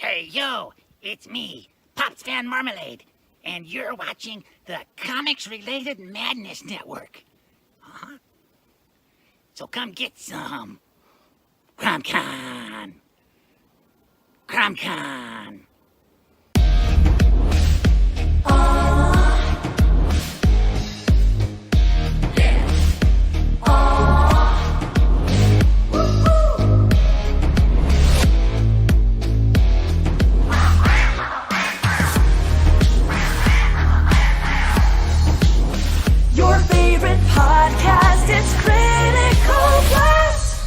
Hey, yo, it's me, Pops Van Marmalade, and you're watching the Comics-Related Madness Network. Huh? So come get some. CromCon. CromCon. Your favorite podcast, it's Critical Blast.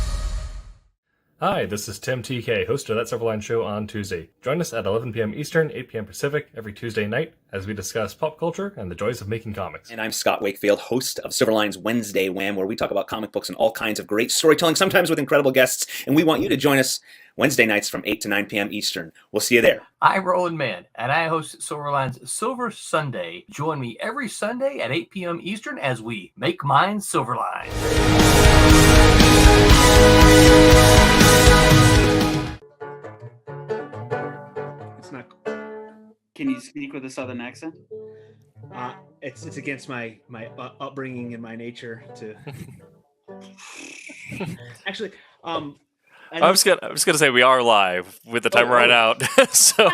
Hi, this is Tim TK, host of That Silverline Show on Tuesday. Join us at 11 p.m. Eastern, 8 p.m. Pacific every Tuesday night as we discuss pop culture and the joys of making comics. And I'm Scott Wakefield, host of Silverline's Wednesday Wham, where we talk about comic books and all kinds of great storytelling, sometimes with incredible guests. And we want you to join us Wednesday nights from 8 to 9 p.m. Eastern. We'll see you there. I'm Roland Mann, and I host Silverline's Silver Sunday. Join me every Sunday at 8 p.m. Eastern as we make mine Silverline. It's not. Can you speak with a southern accent? It's against my upbringing and my nature to. Actually, I was gonna say we are live with the timer right out, so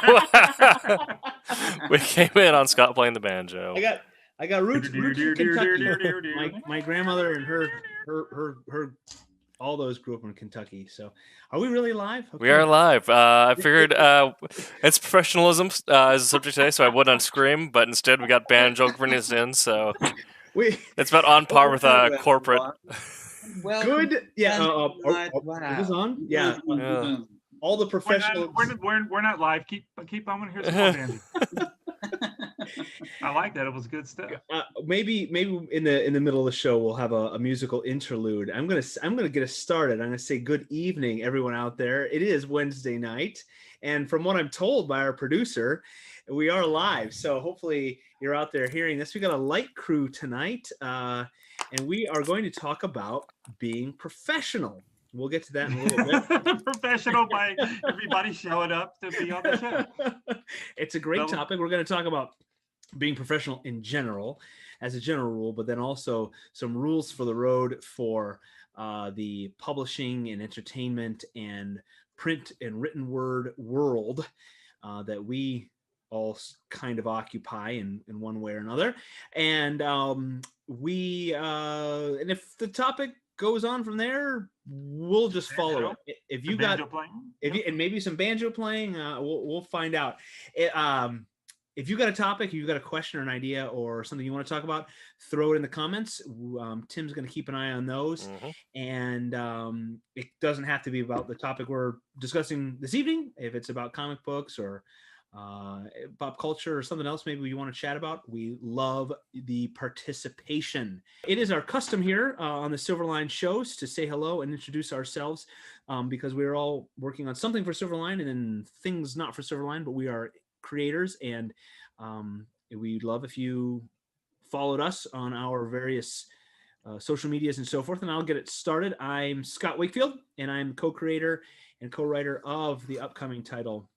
we came in on Scott playing the banjo. I got roots in Kentucky. My grandmother and her all those grew up in Kentucky. So, are we really live? Okay. We are live. I figured it's professionalism as a subject today, so I wouldn't scream, but instead we got banjo bringing us in. So it's about on par with corporate. Good. Yeah. Is this on? Yeah. All the professional. We're not live. Keep on. Here's some more banjo. I like that. It was good stuff. Maybe in the middle of the show we'll have a musical interlude. I'm gonna get us started. I'm gonna say good evening, everyone out there. It is Wednesday night, and from what I'm told by our producer, we are live. So hopefully you're out there hearing this. We got a light crew tonight, and we are going to talk about being professional. We'll get to that in a little bit. Professional by everybody showing up to be on the show. It's a great topic. We're going to talk about being professional in general, as a general rule, but then also some rules for the road for the publishing and entertainment and print and written word world that we all kind of occupy in one way or another. And and if the topic goes on from there, we'll just follow it. If you got and maybe some banjo playing, we'll find out. If you got a topic, you got a question or an idea or something you want to talk about, throw it in the comments. Tim's going to keep an eye on those. And it doesn't have to be about the topic we're discussing this evening. If it's about comic books or pop culture or something else maybe you want to chat about, we love the participation. It is our custom here on the Silverline shows to say hello and introduce ourselves because we're all working on something for Silverline and then things not for Silverline, but we are creators, and we'd love if you followed us on our various social medias and so forth. And I'll get it started. I'm Scott Wakefield, and I'm co-creator and co-writer of the upcoming title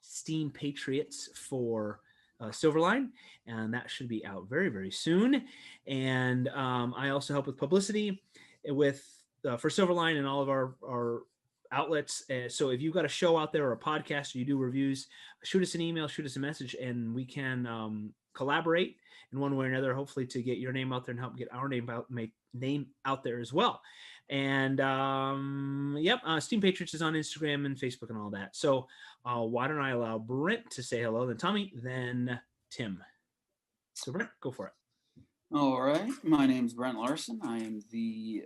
Steam Patriots for Silverline, and that should be out very, very soon. And I also help with publicity with for Silverline and all of our outlets. So if you've got a show out there or a podcast or you do reviews, shoot us an email, shoot us a message, and we can collaborate in one way or another, hopefully to get your name out there and help get our name out there as well. And Steam Patriots is on Instagram and Facebook and all that. So why don't I allow Brent to say hello, then Tommy, then Tim. So Brent, go for it. All right. My name's Brent Larson. I am the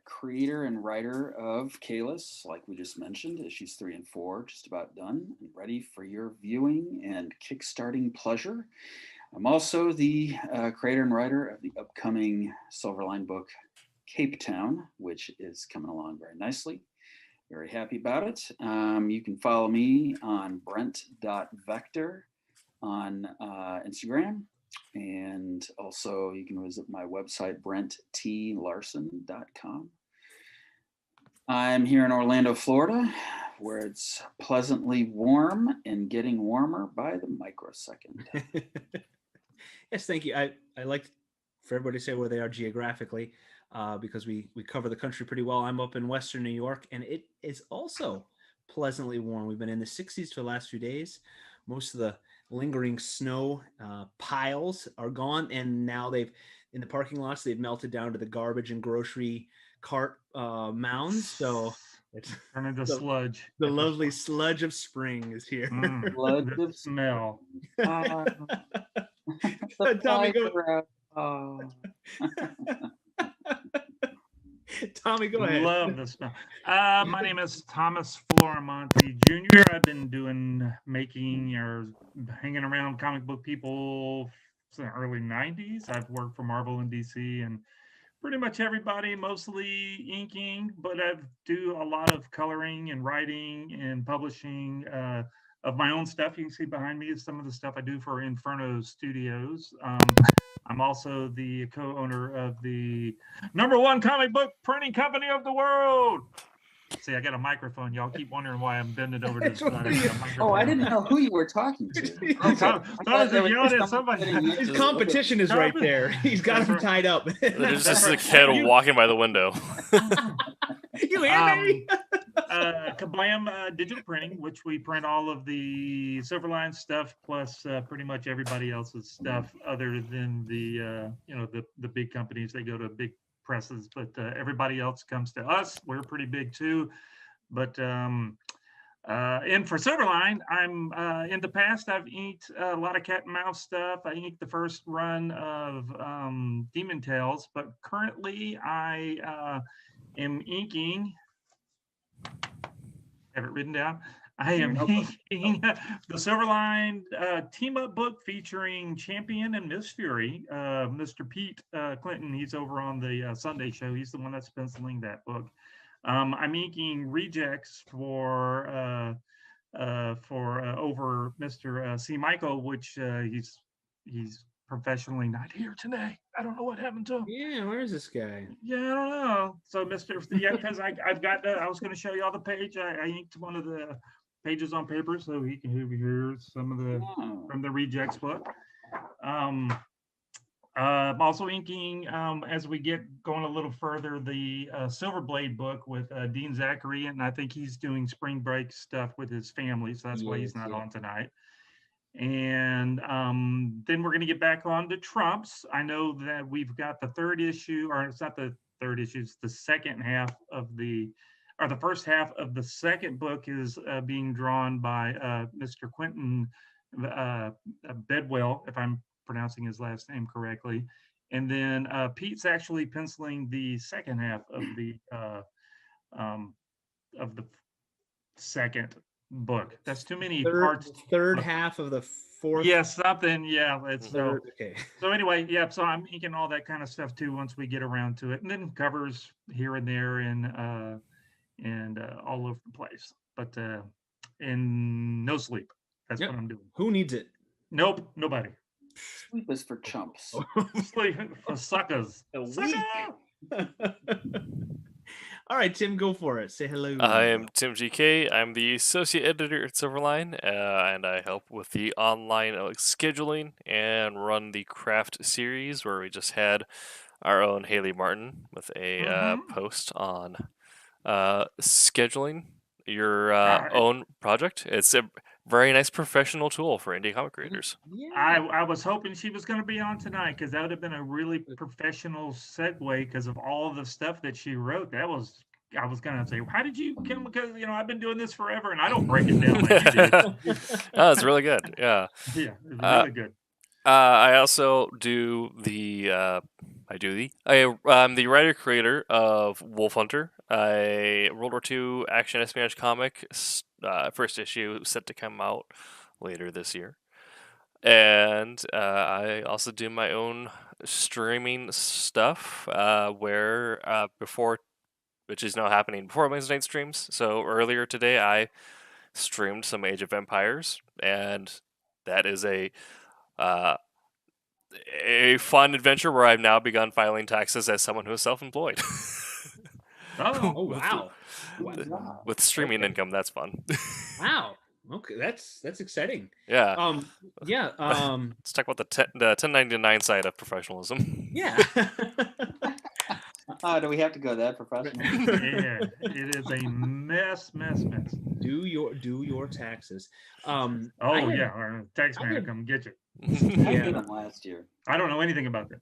creator and writer of Kalis, like we just mentioned, issues 3 and 4, just about done and ready for your viewing and kickstarting pleasure. I'm also the creator and writer of the upcoming Silverline book, Cape Town, which is coming along very nicely. Very happy about it. You can follow me on brent.vector on Instagram. And also you can visit my website, brenttlarson.com. I'm here in Orlando, Florida where it's pleasantly warm and getting warmer by the microsecond. Yes, thank you. I like for everybody to say where they are geographically, because we cover the country pretty well. I'm up in Western New York, and it is also pleasantly warm. We've been in the 60s for the last few days. Most of the lingering snow piles are gone, and now in the parking lots, they've melted down to the garbage and grocery cart mounds. So it's Turn into sludge. the lovely sludge of spring is here. The smell. Tommy, go. Tommy, go ahead. Love the smell. My name is Thomas Florimonte Jr. I've been making or hanging around comic book people since the early 90s. I've worked for Marvel and DC and pretty much everybody, mostly inking, but I do a lot of coloring and writing and publishing of my own stuff. You can see behind me is some of the stuff I do for Inferno Studios. I'm also the co-owner of the #1 comic book printing company of the world. See, I got a microphone. Y'all keep wondering why I'm bending over to the side. Oh, I didn't know who you were talking to. Thomas is yelling at somebody. His competition is right there. He's got him tied up. There's just a kid walking by the window. You hear me? Kablam Digital Printing, which we print all of the Silverline stuff plus pretty much everybody else's stuff, other than the the big companies. They go to big presses, but everybody else comes to us. We're pretty big too. But and for Silverline, I'm in the past I've inked a lot of cat and mouse stuff. I inked the first run of Demon Tales, but currently I am inking. Have it written down. I am inking the Silverline team-up book featuring Champion and Miss Fury. Mr. Pete Clinton, he's over on the Sunday show. He's the one that's penciling that book. I'm inking rejects for over Mr. C. Michael, which he's professionally not here today. I don't know what happened to him. Yeah, where is this guy? Yeah, I don't know. So because I've got I was going to show you all the page. I inked one of the pages on paper so he can hear some of the from the rejects book. I'm also inking as we get going a little further the Silver Blade book with Dean Zachary, and I think he's doing spring break stuff with his family, so that's why he's not on tonight. And then we're going to get back on to Trumps. I know that we've got the third issue, or it's not the third issue, it's the second half of the first half of the second book is being drawn by Mr. Quentin Bedwell, if I'm pronouncing his last name correctly. And then Pete's actually penciling the second half of the second book. That's too many parts. Third half of the fourth. Yes, something. Yeah, it's third. Okay. So anyway, yeah. So I'm inking all that kind of stuff too once we get around to it, and then covers here and there and all over the place. But and no sleep. That's what I'm doing. Who needs it? Nope, nobody. Sleep is for chumps. Sleep for suckers. All right, Tim, go for it. Say hello. I am Tim GK. I'm the associate editor at Silverline, and I help with the online scheduling and run the craft series, where we just had our own Haley Martin with a post on scheduling your own project. It's a very nice professional tool for indie comic creators. Yeah. I was hoping she was going to be on tonight, because that would have been a really professional segue because of all the stuff that she wrote. I was going to say, how did you come? Because I've been doing this forever and I don't break it down like you do. Oh, it's really good. Yeah. Yeah, it's really good. I also do I'm the writer creator of Wolf Hunter, a World War II action espionage comic. First issue set to come out later this year. And I also do my own streaming stuff, which is now happening before Wednesday night streams. So earlier today, I streamed some Age of Empires, and that is a fun adventure where I've now begun filing taxes as someone who is self-employed. Oh, wow. With streaming income, that's fun. Wow. Okay, that's exciting. Yeah. Yeah. Let's talk about the 1099 side of professionalism. Yeah. Do we have to go that professional? Yeah, it is a mess. Do your taxes. Oh yeah, our tax man will come get you. I Yeah. did them last year. I don't know anything about that.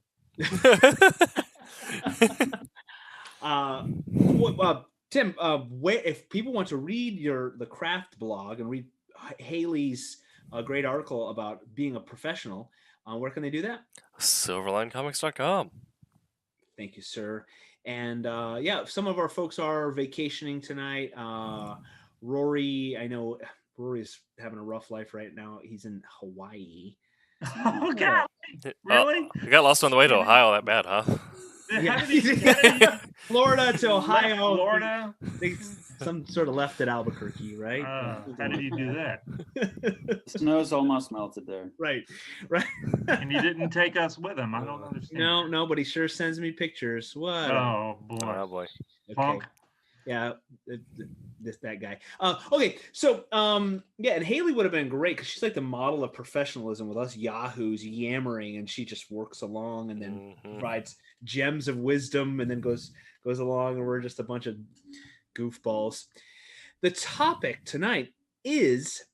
Tim, where if people want to read the craft blog and read Haley's great article about being a professional, where can they do that? Silverlinecomics.com. Thank you, sir. And yeah, some of our folks are vacationing tonight. Rory, I know Rory's having a rough life right now. He's in Hawaii. Oh God! Really? You got lost on the way to Ohio that bad, huh? How did he Florida to Ohio. Florida? They some sort of left at Albuquerque, right? How did he do that? The snow's almost melted there. Right. And he didn't take us with him. I don't understand. No, but he sure sends me pictures. What? Oh boy. Oh boy. Punk. Yeah, that guy. Okay, so yeah, and Haley would have been great because she's like the model of professionalism with us yahoos yammering, and she just works along and then provides gems of wisdom and then goes along, and we're just a bunch of goofballs. The topic tonight is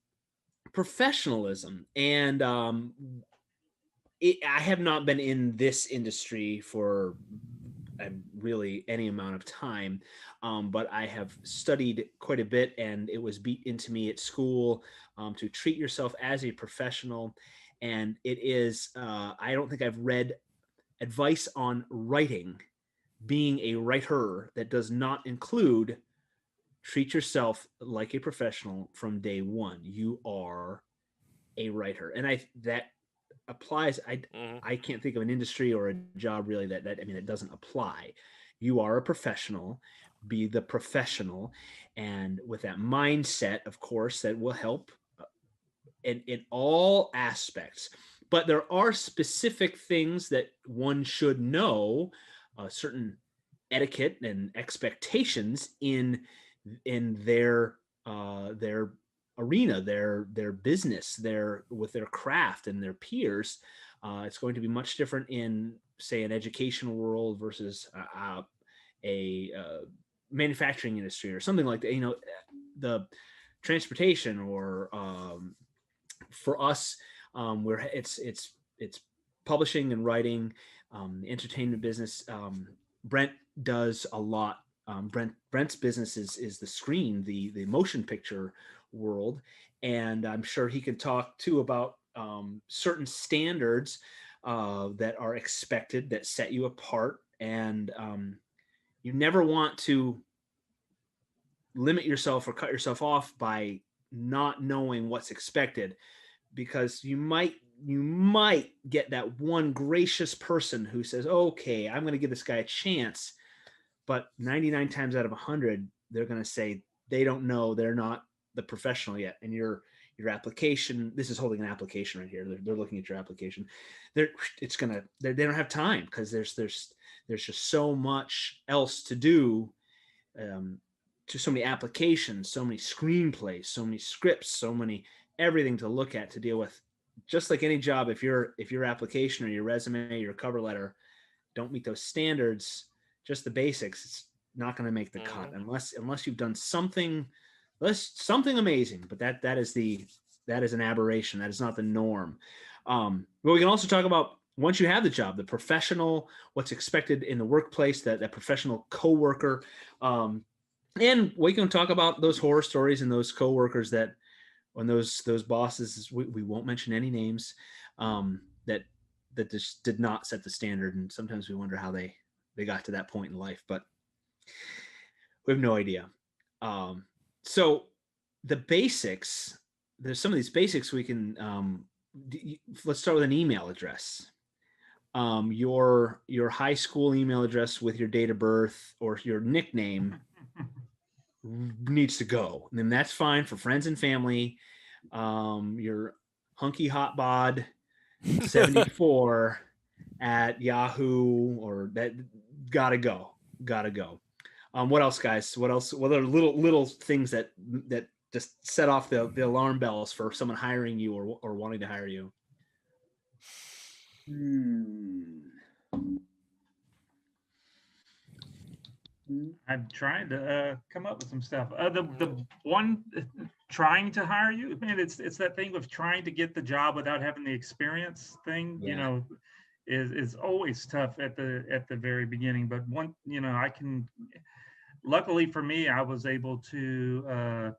professionalism, and I have not been in this industry for really any amount of time, but I have studied quite a bit, and it was beat into me at school to treat yourself as a professional. And it is, I don't think I've read advice on writing, being a writer, that does not include treat yourself like a professional from day one. You are a writer. And that applies. I can't think of an industry or a job really that I mean, it doesn't apply. You are a professional, be the professional. And with that mindset, of course, that will help in all aspects. But there are specific things that one should know, certain etiquette and expectations in their arena, their business, with their craft and their peers. It's going to be much different in, say, an educational world versus a manufacturing industry or something like that. You know, the transportation or for us, where it's publishing and writing, the entertainment business. Brent does a lot. Brent's business is the screen, the motion picture world, and I'm sure he can talk too about certain standards that are expected, that set you apart, and you never want to limit yourself or cut yourself off by not knowing what's expected, because you might get that one gracious person who says, okay, I'm going to give this guy a chance, but 99 times out of 100 they're going to say they don't know, they're not the professional yet. And your application, this is holding an application right here, they're looking at your application, they don't have time because there's just so much else to do, to so many applications, so many screenplays, so many scripts, so many everything to look at, to deal with. Just like any job, if your application or your resume, your cover letter don't meet those standards, just the basics, it's not going to make the cut unless you've done something amazing. But that is an aberration. That is not the norm. But we can also talk about, once you have the job, the professional, what's expected in the workplace, that professional coworker, and we can talk about those horror stories and those coworkers that, when those bosses, we won't mention any names, that just did not set the standard, and sometimes we wonder how they got to that point in life, but we have no idea. So the basics, there's some of these basics we can, let's start with an email address. Your high school email address with your date of birth or your nickname needs to go. And then that's fine for friends and family. Your hunky hot bod 74 at Yahoo, or that gotta go. What else, guys? What else? What are little things that just set off the alarm bells for someone hiring you or wanting to hire you? I'm trying to come up with some stuff. The one trying to hire you, man, it's that thing of trying to get the job without having the experience thing. You Yeah. know, is always tough at the very beginning. But I can. Luckily for me, I was able to.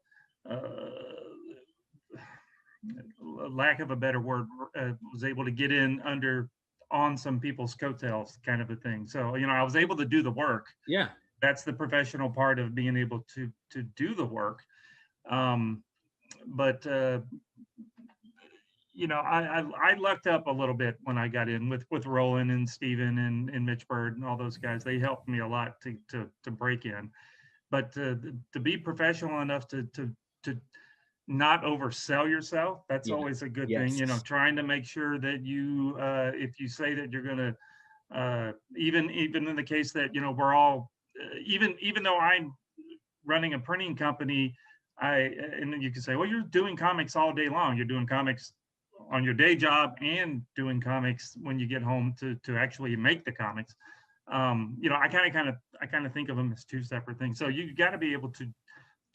Lack of a better word, was able to get in on some people's coattails, kind of a thing. So I was able to do the work. Yeah. That's the professional part of being able to do the work. But I lucked up a little bit when I got in with Roland and Steven and Mitch Bird and all those guys. They helped me a lot to break in. But to be professional enough to not oversell yourself, that's always a good thing. Trying to make sure that you, if you say that you're going to, even in the case that we're all, even though I'm running a printing company, and then you can say, well, you're doing comics all day long. You're doing comics on your day job and doing comics when you get home to actually make the comics. I kind of think of them as two separate things. So you got to be able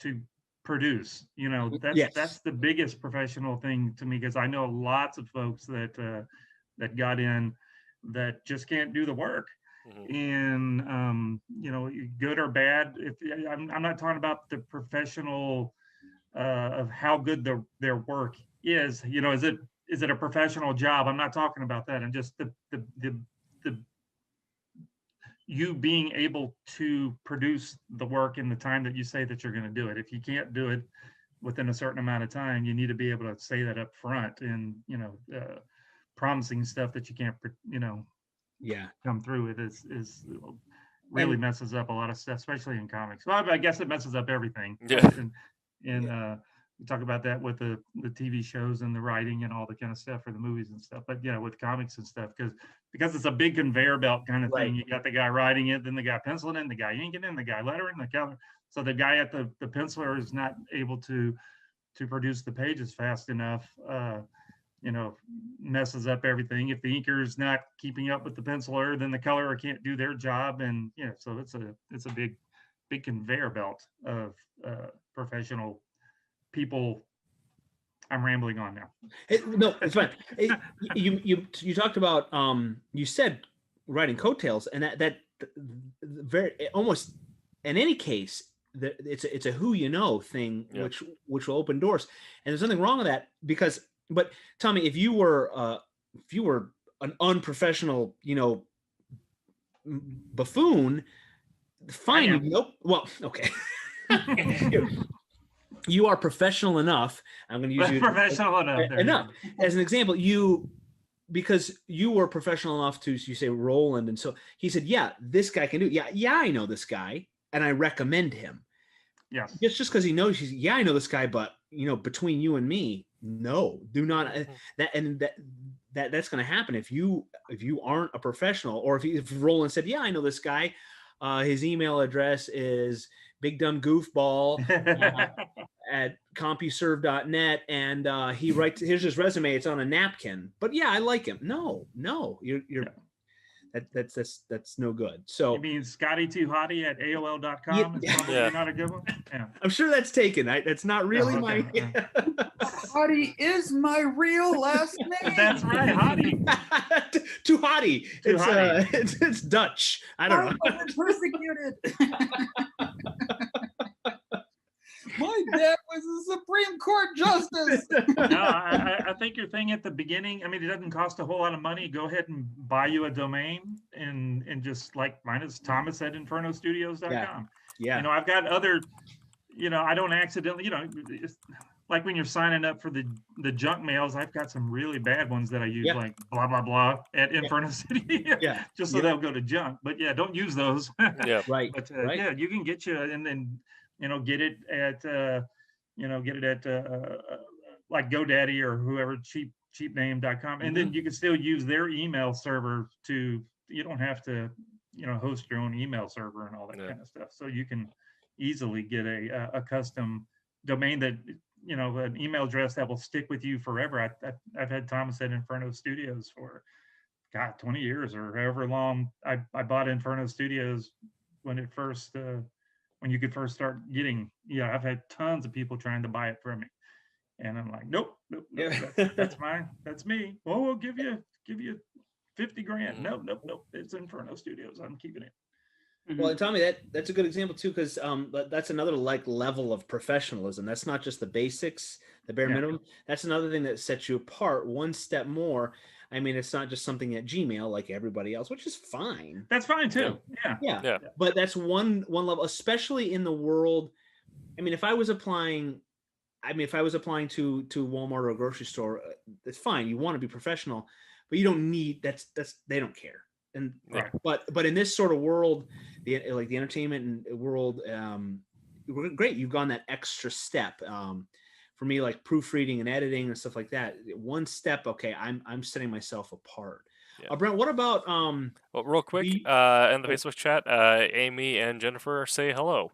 to produce. That's the biggest professional thing to me, because I know lots of folks that got in that just can't do the work. And good or bad, if I'm not talking about the professional of how good their work is. Is it a professional job? I'm not talking about that. And just the you being able to produce the work in the time that you say that you're going to do it. If you can't do it within a certain amount of time, you need to be able to say that up front. And promising stuff that you can't come through with is really messes up a lot of stuff, especially in comics. Well, I guess it messes up everything. Yeah. And we talk about that with the TV shows and the writing and all the kind of stuff for the movies and stuff. But with comics and stuff, because it's a big conveyor belt kind of thing. You got the guy writing it, then the guy penciling in, the guy inking in, the guy lettering, the color. So the guy at the penciler is not able to produce the pages fast enough. Messes up everything. If the inker is not keeping up with the penciler, then the colorer can't do their job. And so it's a big conveyor belt of professional people. I'm rambling on now. No, it's fine. You talked about you said writing coattails, and that very almost in any case that it's a who thing, which will open doors. And there's nothing wrong with that, but Tommy, if you were an unprofessional buffoon, fine. Nope. Well, okay. You are professional enough. I'm going to use you professional enough as an example. Because you were professional enough to, you say Roland, and so he said, "Yeah, this guy can do it. Yeah, I know this guy, and I recommend him." Yes. It's just because he knows. I know this guy, but between you and me, no, do not. That's going to happen if you aren't a professional, or if Roland said, "Yeah, I know this guy. His email address is bigdumbgoofball at CompuServe.net, and he writes, here's his resume. It's on a napkin. But yeah, I like him." No, you're that's no good. So you mean Scotty Too Hottie at AOL.com? Is probably not a good one. Yeah. I'm sure that's taken. That's not really my. Hottie is my real last name. That's right, Hottie. Too Hottie. It's Dutch. I don't know. I'm persecuted. My dad was a Supreme Court justice. No, I think your thing at the beginning, it doesn't cost a whole lot of money. Go ahead and buy you a domain and just like mine is Thomas at infernostudios.com. Yeah. I've got other, I don't accidentally, it's like when you're signing up for the junk mails, I've got some really bad ones that I use, like blah, blah, blah at Inferno City. Just so they'll go to junk. But don't use those. Yeah. Right. But right. You can get you, and then, get it at, like GoDaddy or whoever, cheapname.com. And then you can still use their email server you don't have to host your own email server and all that kind of stuff. So you can easily get a custom domain that, an email address that will stick with you forever. I've had Thomas at Inferno Studios for, God, 20 years or however long. I bought Inferno Studios when it first, when you could first start getting, I've had tons of people trying to buy it from me. And I'm like, nope, that's mine. That's me. Well, we'll give you 50 grand. Nope. It's Inferno Studios. I'm keeping it. Well, and Tommy, that's a good example too, because that's another level of professionalism. That's not just the basics, the bare minimum. That's another thing that sets you apart one step more. I mean, it's not just something at Gmail like everybody else, which is fine. That's fine too. Yeah. But that's one level, especially in the world. I mean, if I was applying to Walmart or a grocery store, it's fine. You want to be professional, but you don't need that's they don't care. And but in this sort of world, the entertainment and world, great. You've gone that extra step. For me, like proofreading and editing and stuff like that, one step. Okay, I'm setting myself apart. Brent, what about well, real quick, in the Facebook chat, Amy and Jennifer say hello.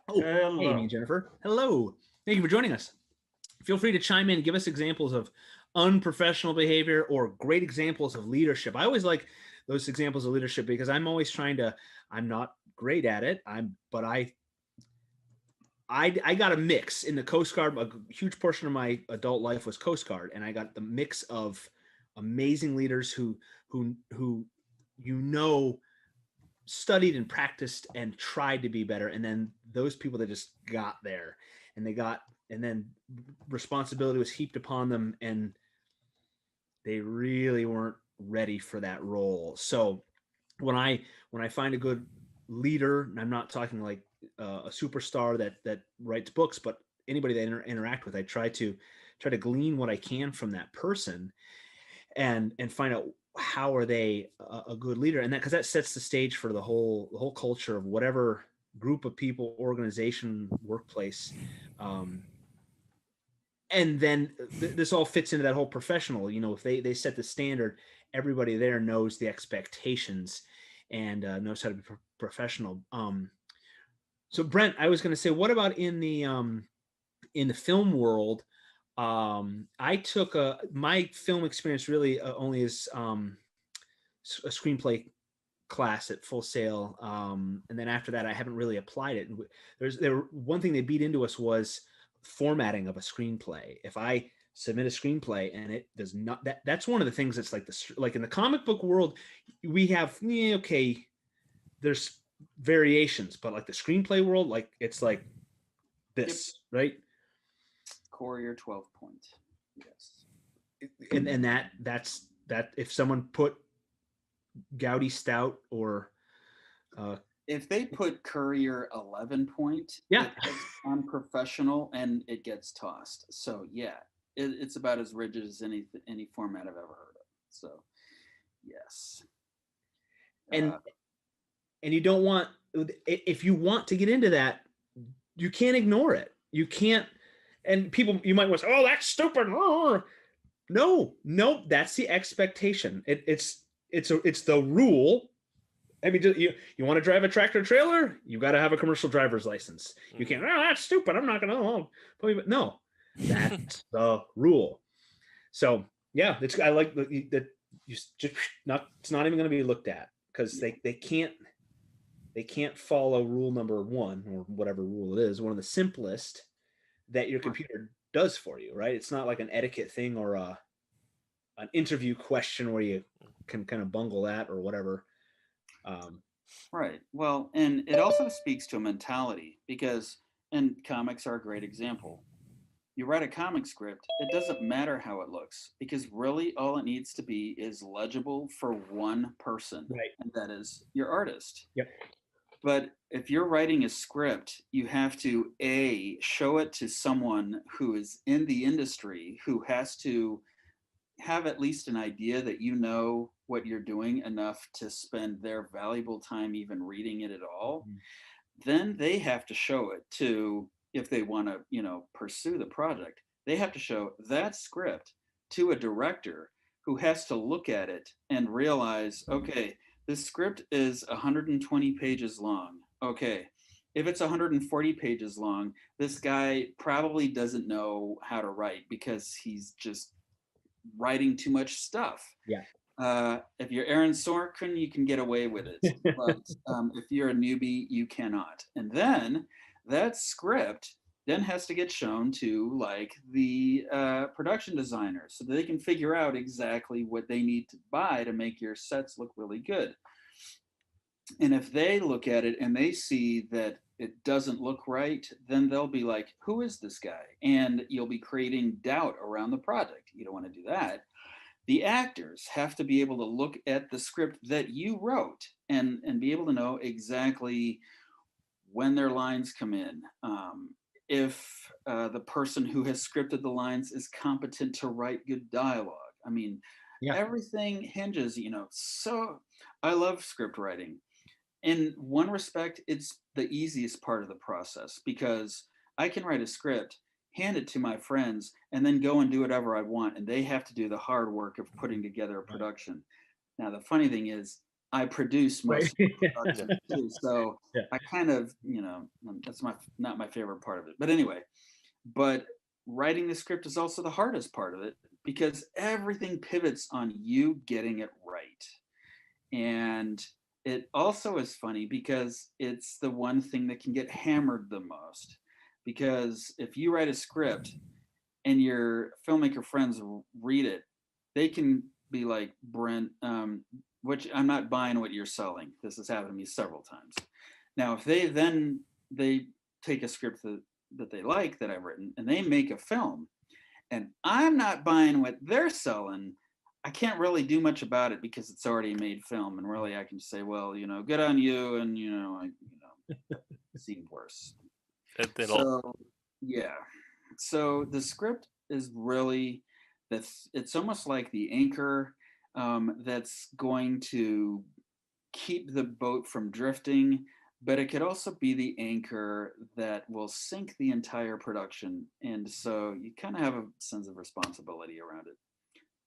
Oh, hello. Amy and Jennifer, hello. Thank you for joining us. Feel free to chime in, give us examples of unprofessional behavior or great examples of leadership. I always like those examples of leadership because I'm always I'm not great at it. But I got a mix in the Coast Guard. A huge portion of my adult life was Coast Guard, and I got the mix of amazing leaders who studied and practiced and tried to be better, and then those people that just got there, and then responsibility was heaped upon them, and they really weren't ready for that role. So when I find a good leader, and I'm not talking like a superstar that writes books, but anybody that I interact with, I try to glean what I can from that person and find out how are they a good leader, and because that sets the stage for the whole culture of whatever group of people, organization, workplace. And then this all fits into that whole professional, if they set the standard, everybody there knows the expectations and knows how to be professional. So Brent, I was going to say, what about in the film world? I took my film experience really only is a screenplay class at Full Sail. And then after that, I haven't really applied it. One thing they beat into us was formatting of a screenplay. If I submit a screenplay and it does not, that's one of the things that's like in the comic book world, we have, there's variations, but like the screenplay world, like it's like this, right? Courier 12 point. Yes. And that's if someone put Goudy Stout or if they put Courier 11 point, it's unprofessional and it gets tossed. So it's about as rigid as any format I've ever heard of. So yes. And you don't want, if you want to get into that, you can't ignore it. You can't, and people, you might want to say, oh, that's stupid. No, that's the expectation. It's the rule. I mean, you want to drive a tractor trailer, you got to have a commercial driver's license. You can't, that's stupid, I'm not going to, no, that's the rule. So yeah, I like that you just not, it's not even going to be looked at because they can't follow rule number 1 or whatever rule it is, one of the simplest that your computer does for you, right? It's not like an etiquette thing or an interview question where you can kind of bungle that or whatever. Right. Well, and it also speaks to a mentality and comics are a great example. You write a comic script, it doesn't matter how it looks because really all it needs to be is legible for one person, right? And that is your artist. Yep. But if you're writing a script, you have to show it to someone who is in the industry, who has to have at least an idea that you know what you're doing enough to spend their valuable time even reading it at all. Mm-hmm. Then they have to show it to, if they want to, pursue the project, they have to show that script to a director who has to look at it and realize, okay, This script is 120 pages long. Okay. If it's 140 pages long, this guy probably doesn't know how to write because he's just writing too much stuff. Yeah. If you're Aaron Sorkin, you can get away with it. But if you're a newbie, you cannot. And then that script then has to get shown to like the production designers so that they can figure out exactly what they need to buy to make your sets look really good. And if they look at it and they see that it doesn't look right, then they'll be like, who is this guy? And you'll be creating doubt around the project. You don't want to do that. The actors have to be able to look at the script that you wrote and be able to know exactly when their lines come in. If the person who has scripted the lines is competent to write good dialogue. I mean, everything hinges, so I love script writing. In one respect, it's the easiest part of the process because I can write a script, hand it to my friends, and then go and do whatever I want. And they have to do the hard work of putting together a production. Now, the funny thing is, I produce most of the production too. So I kind of, that's not my favorite part of it. But anyway, but writing the script is also the hardest part of it because everything pivots on you getting it right. And it also is funny because it's the one thing that can get hammered the most. Because if you write a script and your filmmaker friends read it, they can be like, Brent, which I'm not buying what you're selling. This has happened to me several times. Now, if they take a script that they like that I've written and they make a film and I'm not buying what they're selling, I can't really do much about it because it's already a made film. And really I can say, well, good on you. And, it seemed worse. So the script is really, it's almost like the anchor that's going to keep the boat from drifting, but it could also be the anchor that will sink the entire production. And so you kind of have a sense of responsibility around it.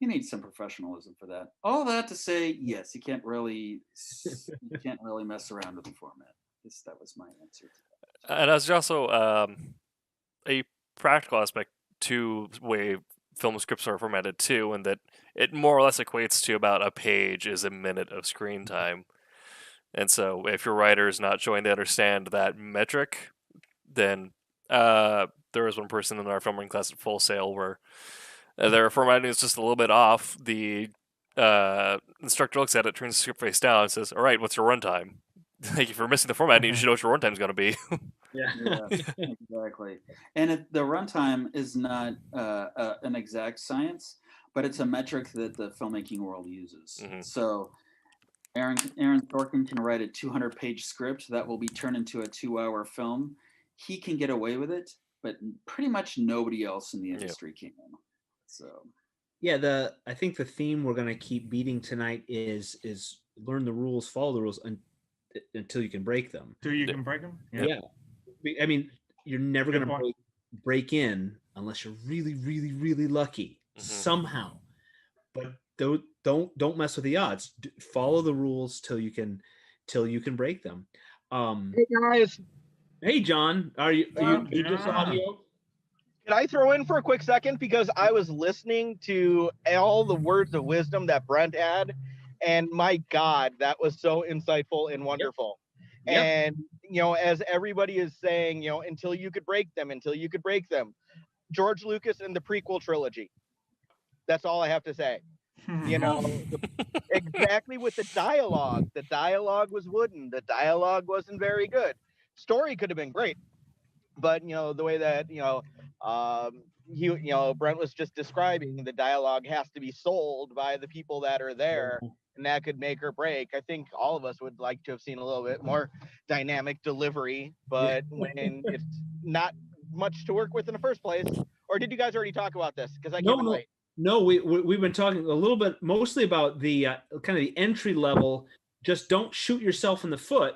You need some professionalism for that. All that to say, yes, you can't really mess around with the format. That was my answer to that. And there's also a practical aspect to the way film scripts are formatted too, and that it more or less equates to about a page is a minute of screen time. And so if your writer is not showing to understand that metric, then there was one person in our filming class at Full Sail where their formatting is just a little bit off. The instructor looks at it, turns the script face down, and says, "All right, what's your runtime?" Like, if you're missing the formatting, you should know what your runtime is going to be. Yeah, exactly. And the runtime is not an exact science, but it's a metric that the filmmaking world uses. Mm-hmm. So Aaron Sorkin can write a 200-page script that will be turned into a 2-hour film. He can get away with it, but pretty much nobody else in the industry can. So I think the theme we're going to keep beating tonight is learn the rules, follow the rules until you can break them. Until you can break them? Yeah. I mean, you're never going to break in unless you're really, really, really lucky somehow. But don't mess with the odds. Follow the rules till you can break them. Hey guys. Hey John, are you just audio? Can I throw in for a quick second because I was listening to all the words of wisdom that Brent had, and my God, that was so insightful and wonderful. Yep. And as everybody is saying, until you could break them. George Lucas and the prequel trilogy. That's all I have to say. Exactly with the dialogue. The dialogue was wooden. The dialogue wasn't very good. Story could have been great, but the way that Brent was just describing, the dialogue has to be sold by the people that are there, and that could make or break. I think all of us would like to have seen a little bit more dynamic delivery, but when it's not much to work with in the first place. Or did you guys already talk about this? Because I came in late. No, we've been talking a little bit, mostly about the kind of the entry level. Just don't shoot yourself in the foot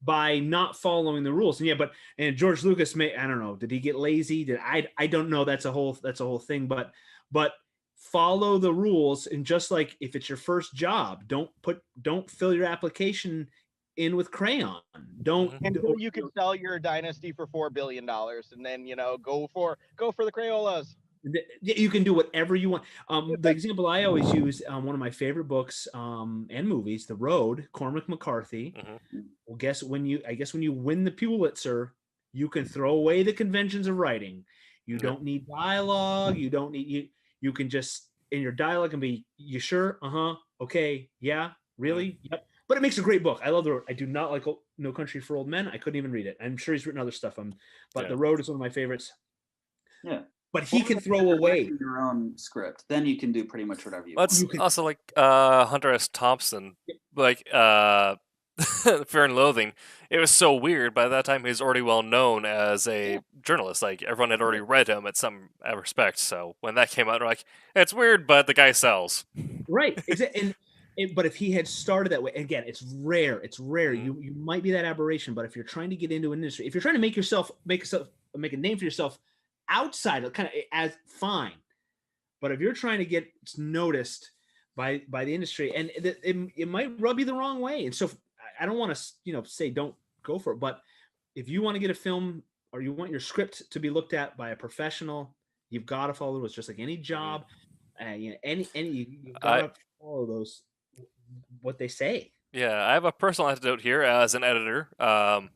by not following the rules. And George Lucas I don't know, did he get lazy? I don't know. That's a whole thing. But follow the rules. And just like if it's your first job, don't fill your application in with crayon. Don't until you can sell your dynasty for $4 billion, and then go for the Crayolas. You can do whatever you want. The example I always use, one of my favorite books and movies, The Road, Cormac McCarthy. Well, when you win the Pulitzer, you can throw away the conventions of writing. You don't need dialogue. You don't need you can just, in your dialogue can be, you sure? Okay, yeah, really? Yep. But it makes a great book. I love The Road. I do not like No Country for Old Men. I couldn't even read it. I'm sure he's written other stuff. But The Road is one of my favorites. Yeah. But he can throw away your own script. Then you can do pretty much whatever you want. That's also like Hunter S. Thompson, like Fear and Loathing. It was so weird. By that time, he was already well known as a journalist. Like everyone had already read him at some respect. So when that came out, they're like, it's weird, but the guy sells. Right. But if he had started that way, again, it's rare. It's rare. You might be that aberration, but if you're trying to get into an industry, if you're trying to make a name for yourself outside of kind of as fine, but if you're trying to get noticed by the industry, and it might rub you the wrong way. And so I don't want to say don't go for it, but if you want to get a film or you want your script to be looked at by a professional, you've got to follow the rules, just like any job. You've got to follow those, what they say. Yeah, I have a personal anecdote here as an editor, and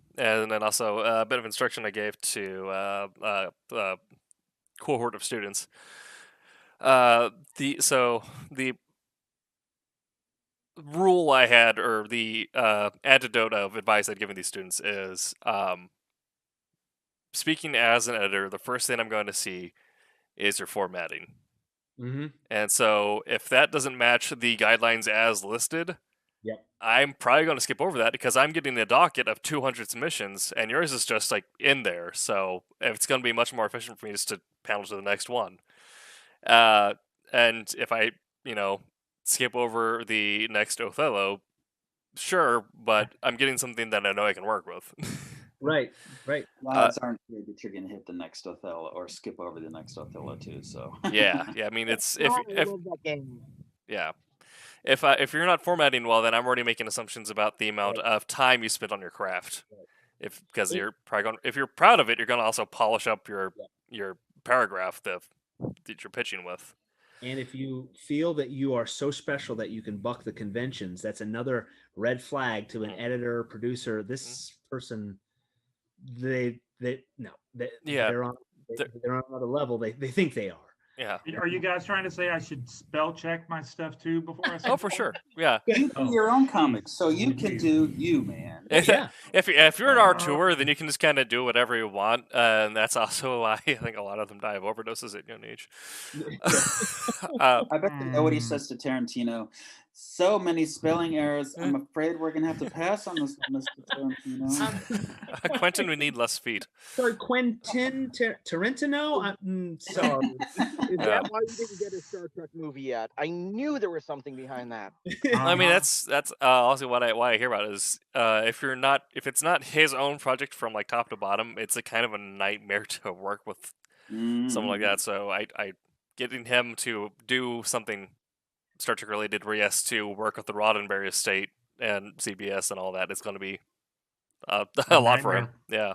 then also a bit of instruction I gave to a cohort of students. The rule I had, or the antidote of advice I'd given these students is, speaking as an editor, the first thing I'm going to see is your formatting. And so if that doesn't match the guidelines as listed, I'm probably going to skip over that because I'm getting a docket of 200 submissions and yours is just like in there. So it's going to be much more efficient for me just to panel to the next one. And if I, skip over the next Othello, sure, but I'm getting something that I know I can work with. Right. Odds aren't good that you're going to hit the next Othello or skip over the next Othello too. So yeah. I mean, it's if you're not formatting well, then I'm already making assumptions about the amount of time you spent on your craft. Because you're probably going, if you're proud of it, you're going to also polish up your paragraph that you're pitching with. And if you feel that you are so special that you can buck the conventions, that's another red flag to an editor, producer. This person, they're on another level. They think they are. Yeah. Are you guys trying to say I should spell check my stuff too before I say? Oh, for sure. Yeah. You do your own comics, so you can do you, man. If you're an auteur, then you can just kind of do whatever you want, and that's also why I think a lot of them die of overdoses at young age. I bet they know what he says to Tarantino. So many spelling errors. I'm afraid we're gonna have to pass on this one, Mr. Tarantino. Quentin, we need less feet. Sorry, Quentin Tarantino. I'm sorry. Is that why we didn't get a Star Trek movie yet? I knew there was something behind that. I mean, that's also why I hear about it is if it's not his own project from like top to bottom, it's a kind of a nightmare to work with someone like that. So I getting him to do something Star Trek related where he has to work with the Roddenberry estate and CBS and all that, it's going to be a lot for him. Yeah.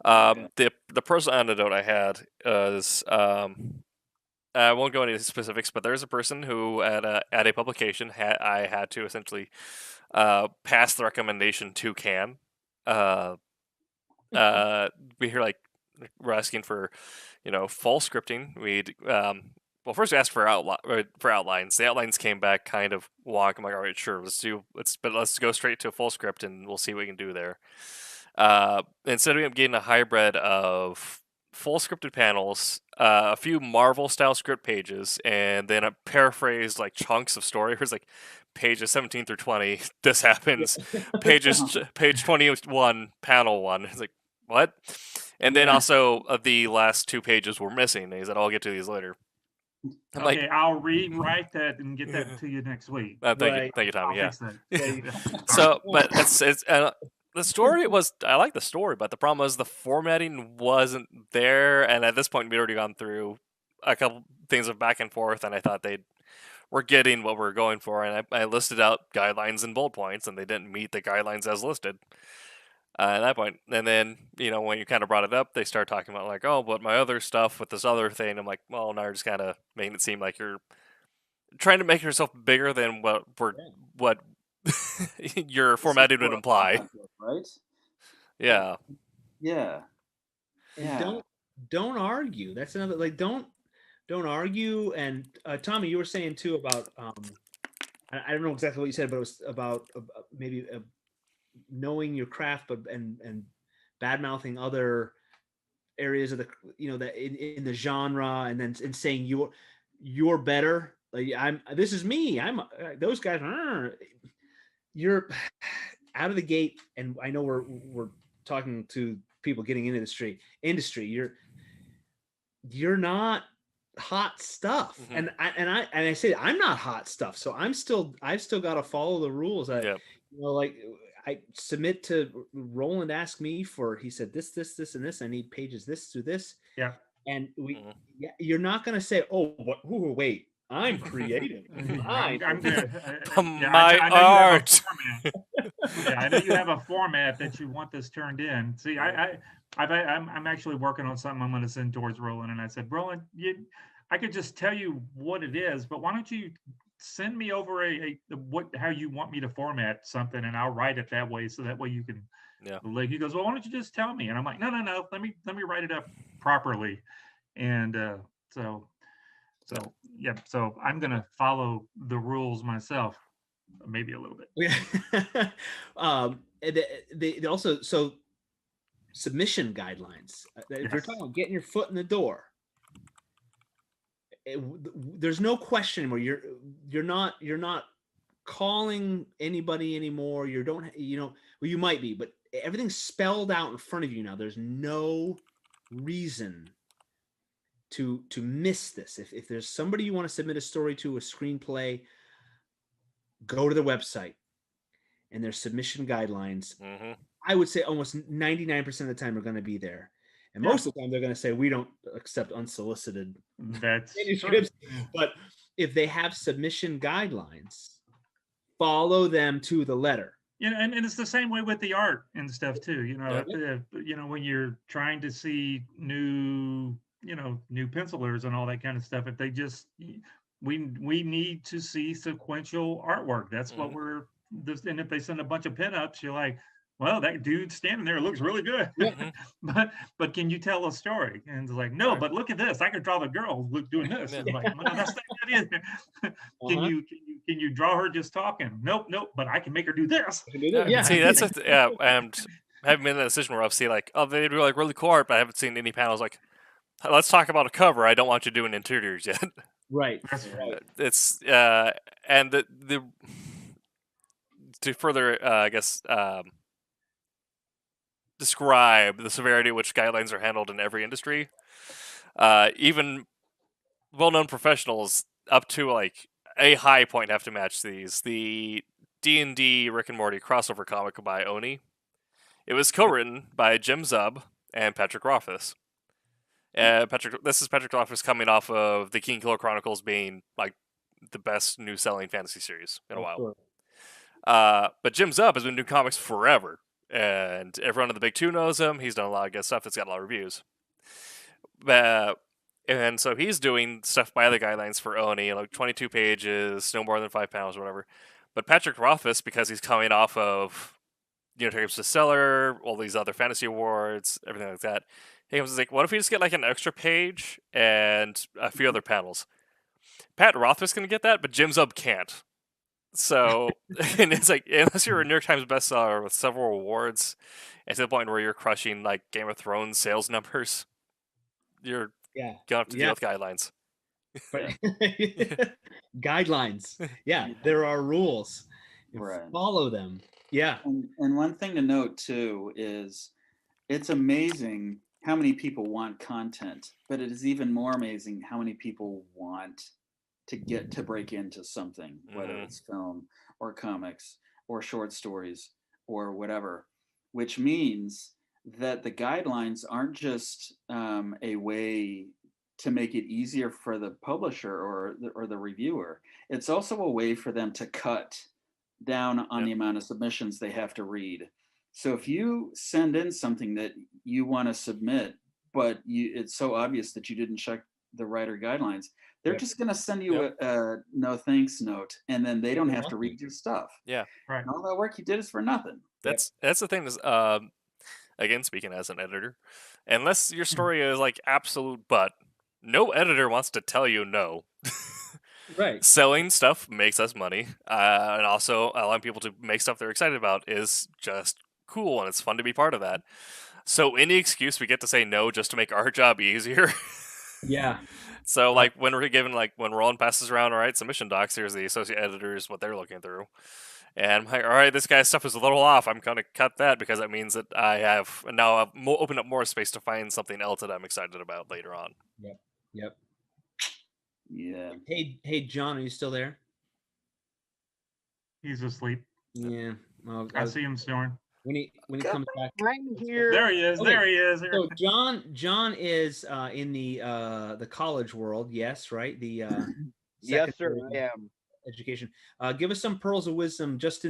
The personal anecdote I had is I won't go into specifics, but there's a person who at a publication I had to essentially pass the recommendation to Can. We're asking for full scripting. First we asked for outlines. The outlines came back kind of wonk. I'm like, all right, sure, let's go straight to a full script and we'll see what we can do there. Instead of getting a hybrid of full scripted panels, a few Marvel style script pages, and then a paraphrased like chunks of story. It was like pages 17 through 20. This happens. Page 21, panel 1. It's like, what? And then also the last 2 pages were missing. And he said, I'll get to these later. I'll rewrite that and get that to you next week. Thank you, Tommy. Yeah. So, but it's the story was. I like the story, but the problem was the formatting wasn't there. And at this point, we'd already gone through a couple things of back and forth, and I thought they were getting what we're going for, and I listed out guidelines and bullet points, and they didn't meet the guidelines as listed. At that point, and then when you kind of brought it up, they start talking about like, oh, but my other stuff with this other thing. I'm like, well, now you're just kind of making it seem like you're trying to make yourself bigger than what your formatting would imply. Right? Yeah. Yeah. And don't argue. That's another, like, don't argue. And Tommy, you were saying too about I don't know exactly what you said, but it was about maybe knowing your craft, but and bad mouthing other areas of the that in the genre, and then and saying you're better. Like, this is me. I'm those guys. You're out of the gate, and I know we're talking to people getting into the industry. You're not hot stuff, and I say I'm not hot stuff, so I've still got to follow the rules. Like I submit to Roland. Asked me for, he said this, and this. I need pages this through this. Yeah, and you're not going to say, oh, wait, I'm creative. I'm gonna, my art. I know you have a format that you want this turned in. See, I'm actually working on something I'm going to send towards Roland, and I said, Roland, I could just tell you what it is, but why don't you send me over how you want me to format something, and I'll write it that way, so that way you can. Yeah. Like, he goes, well, why don't you just tell me? And I'm like, no, let me write it up properly, and so I'm gonna follow the rules myself, maybe a little bit. Yeah. They also, so submission guidelines. If you're talking about getting your foot in the door, there's no question anymore. You're not calling anybody anymore. Well, you might be, but everything's spelled out in front of you now. There's no reason to miss this. If there's somebody you want to submit a story to, a screenplay, go to the website, and there's submission guidelines. I would say almost 99% of the time are going to be there. And most of the time they're going to say, we don't accept unsolicited manuscripts. But if they have submission guidelines, follow them to the letter. And it's the same way with the art and stuff too. When you're trying to see new pencilers and all that kind of stuff, if they just, we need to see sequential artwork. That's what and if they send a bunch of pinups, you're like, well, that dude standing there looks really good. but can you tell a story? And it's like, no, but look at this. I could draw the girl doing this. And like, well, that's not good either. Can you draw her just talking? Nope. But I can make her do this. Yeah. See, that's and I haven't been in that decision where I've seen like, oh, they do like really cool art, but I haven't seen any panels like, let's talk about a cover. I don't want you doing interiors yet. Right. That's right. It's and the to further I guess describe the severity at which guidelines are handled in every industry. Even well-known professionals up to like a high point have to match these. The D&D Rick and Morty crossover comic by Oni. It was co-written by Jim Zub and Patrick Rothfuss. This is Patrick Rothfuss coming off of the King Killer Chronicles being like the best new selling fantasy series in a while. Sure. But Jim Zub has been doing comics forever, and everyone in the Big Two knows him. He's done a lot of good stuff that's got a lot of reviews. And so he's doing stuff by the guidelines for Oni, like 22 pages, no more than 5 panels or whatever. But Patrick Rothfuss, because he's coming off of Times to Seller, all these other fantasy awards, everything like that, he was like, what if we just get like an extra page and a few other panels? Pat Rothfuss can get that, but Jim Zub can't. So, and it's like, unless you're a New York Times bestseller with several awards, and to the point where you're crushing like Game of Thrones sales numbers, you're gonna have to deal with guidelines. Guidelines. Yeah, there are rules. Right. Follow them. Yeah. And one thing to note too is it's amazing how many people want content, but it is even more amazing how many people want to break into something, whether it's film or comics or short stories or whatever, which means that the guidelines aren't just a way to make it easier for the publisher or the reviewer. It's also a way for them to cut down on the amount of submissions they have to read. So if you send in something that you want to submit, but it's so obvious that you didn't check the writer guidelines, they're just going to send you a no thanks note, and then they don't have to read your stuff. Yeah. Right. And all that work you did is for nothing. That's the thing is, again, speaking as an editor, unless your story is like absolute butt, no editor wants to tell you no. Right. Selling stuff makes us money, and also allowing people to make stuff they're excited about is just cool, and it's fun to be part of that. So any excuse we get to say no just to make our job easier. Yeah. So like when we're given, like when Roland passes around, all right, submission docs, here's the associate editors, what they're looking through. And I'm like, all right, this guy's stuff is a little off. I'm going to cut that because that means that I have now opened up more space to find something else that I'm excited about later on. Yep. Yep. Yeah. Hey, John, are you still there? He's asleep. Yeah. Well, I see him snoring. When he comes back. I'm here. There he is. Okay. There he is. So John is in the college world. Yes, right. The Yes, sir. secondary I am. education. Give us some pearls of wisdom, just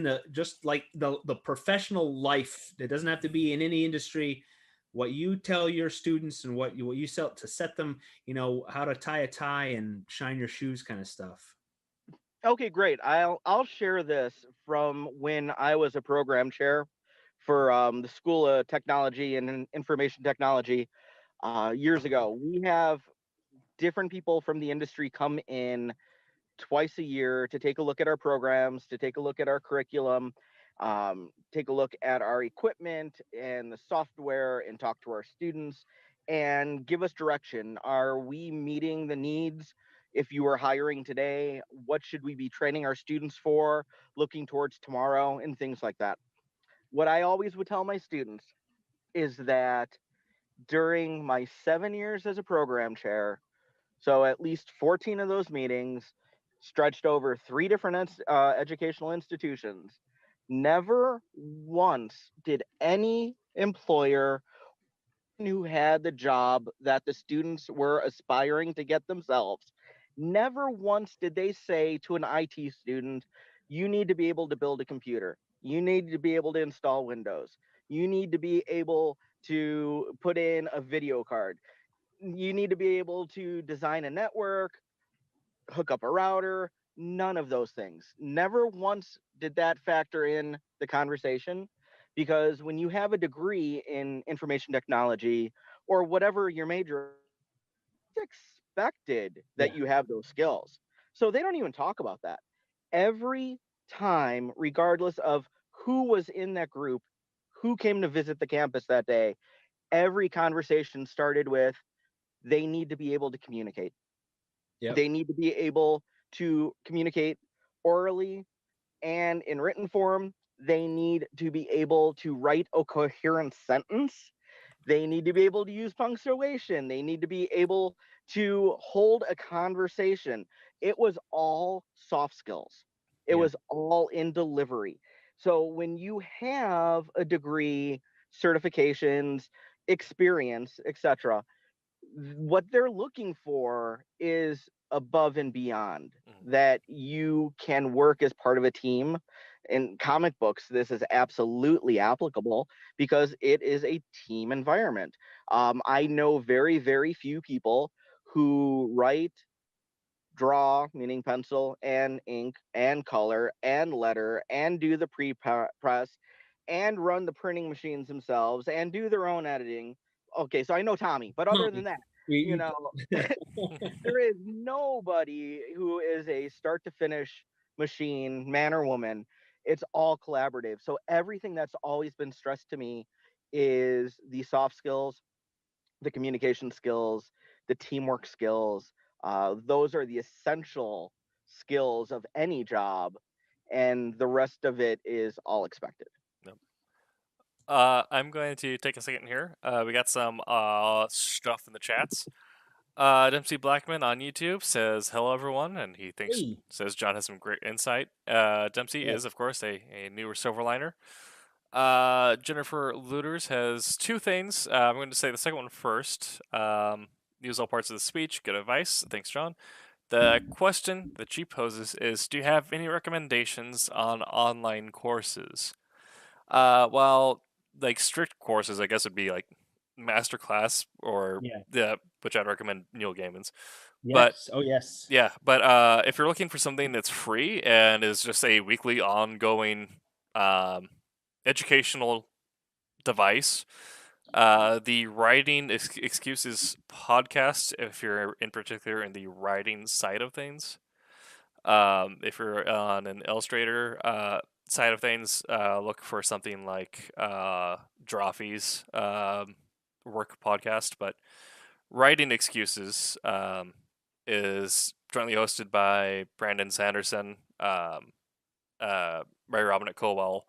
like the professional life. It doesn't have to be in any industry. What you tell your students and what you sell to set them, how to tie a tie and shine your shoes, kind of stuff. Okay, great. I'll share this from when I was a program chair for the School of Technology and Information Technology years ago. We have different people from the industry come in twice a year to take a look at our programs, to take a look at our curriculum, take a look at our equipment and the software, and talk to our students and give us direction. Are we meeting the needs? If you are hiring today, what should we be training our students for, looking towards tomorrow, and things like that. What I always would tell my students is that during my 7 years as a program chair, so at least 14 of those meetings stretched over 3 different educational institutions, never once did any employer who had the job that the students were aspiring to get themselves, never once did they say to an IT student, you need to be able to build a computer. You need to be able to install Windows. You need to be able to put in a video card. You need to be able to design a network, hook up a router. None of those things. Never once did that factor in the conversation, because when you have a degree in information technology or whatever your major, it's expected that you have those skills. So they don't even talk about that. Every time, regardless of who was in that group, who came to visit the campus that day, every conversation started with, they need to be able to communicate. Yep. They need to be able to communicate orally and in written form. They need to be able to write a coherent sentence. They need to be able to use punctuation. They need to be able to hold a conversation. It was all soft skills. It was all in delivery. So when you have a degree, certifications, experience, etc., what they're looking for is above and beyond, that you can work as part of a team. In comic books, this is absolutely applicable because it is a team environment. I know very, very few people who write, draw, meaning pencil and ink and color and letter, and do the pre-press and run the printing machines themselves and do their own editing. Okay, so I know Tommy, but other than that, there is nobody who is a start to finish machine, man or woman. It's all collaborative. So everything that's always been stressed to me is the soft skills, the communication skills, the teamwork skills. Those are the essential skills of any job, and the rest of it is all expected. I'm going to take a second here. We got some stuff in the chats. Dempsey Blackman on YouTube says, hello, everyone, and he says John has some great insight. Dempsey is, of course, a newer Silverliner. Jennifer Looters has 2 things. I'm going to say the second one first. use all parts of the speech. Good advice. Thanks, John. The question that she poses is, do you have any recommendations on online courses? Well, like strict courses, I guess would be like Masterclass or Yeah. which I'd recommend Neil Gaiman's. But Yes. Oh, yes. yeah, but if you're looking for something that's free and is just a weekly ongoing educational device, the Writing Excuses podcast, if you're in particular in the writing side of things. If you're on an illustrator side of things, look for something like Drawfee's work podcast. But Writing Excuses is jointly hosted by Brandon Sanderson, Mary Robinette Colwell,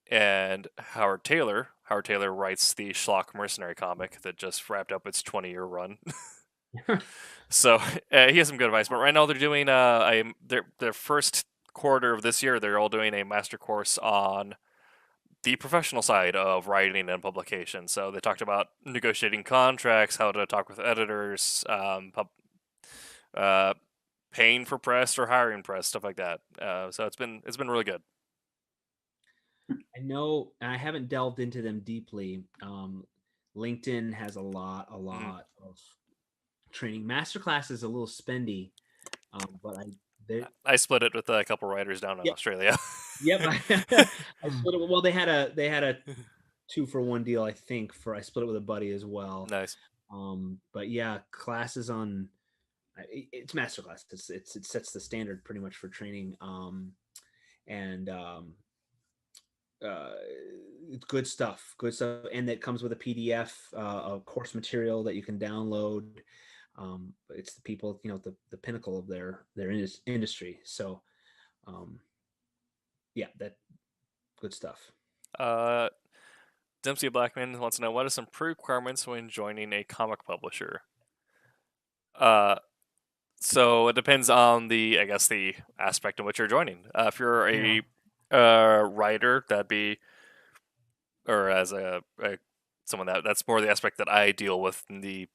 and Howard Taylor. Howard Taylor writes the Schlock Mercenary comic that just wrapped up its 20-year run. So he has some good advice. But right now they're doing their first quarter of this year. They're all doing a master course on the professional side of writing and publication. So they talked about negotiating contracts, how to talk with editors, paying for press or hiring press, stuff like that. So it's been really good. I know I haven't delved into them deeply. LinkedIn has a lot of training. Masterclass is a little spendy, but I split it with a couple writers down in Australia. Yep, I split it. Well, they had a 2-for-1 deal, I think. I split it with a buddy as well. Nice. But yeah, classes on it's Masterclass. It sets the standard pretty much for training. It's good stuff, and that comes with a PDF of course material that you can download. It's the people, the pinnacle of their industry. So, yeah, that good stuff. Dempsey Blackman wants to know, what are some pre-requirements when joining a comic publisher? So it depends on the aspect in which you're joining. If you're a writer, that'd be, or as someone that's more the aspect that I deal with in the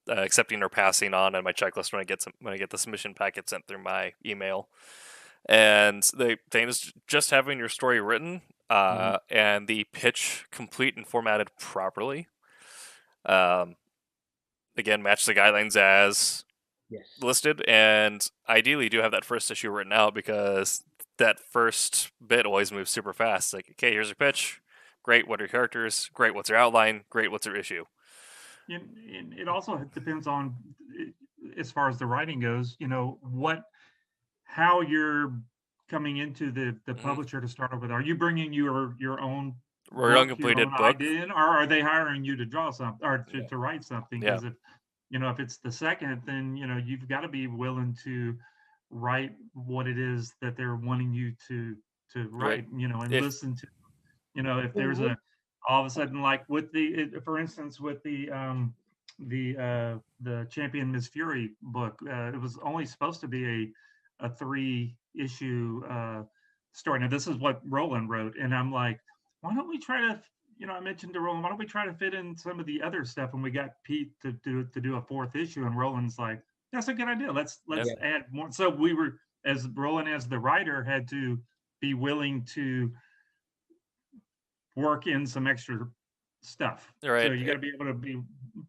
accepting or passing on my checklist when I get the submission packet sent through my email. And the thing is just having your story written and the pitch complete and formatted properly. Again, match the guidelines as listed, and ideally do have that first issue written out, because that first bit always moves super fast. Like, okay, here's your pitch. Great. What are your characters? Great. What's your outline? Great. What's your issue? It also depends on, as far as the writing goes, how you're coming into the publisher to start with. Are you bringing your own uncompleted book in, or are they hiring you to draw something or to write something? Because if it's the second, then you've got to be willing to write what it is that they're wanting you to write. And listen to, if there's all of a sudden, like with for instance, with the Champion Miss Fury book, it was only supposed to be a 3-issue story. Now this is what Roland wrote, and I'm like, why don't we try to, I mentioned to Roland, why don't we try to fit in some of the other stuff? And we got Pete to do a 4th issue, and Roland's like, that's a good idea. Let's add more. So we were, as Roland, as the writer, had to be willing to work in some extra stuff. Right. So you got to be able to be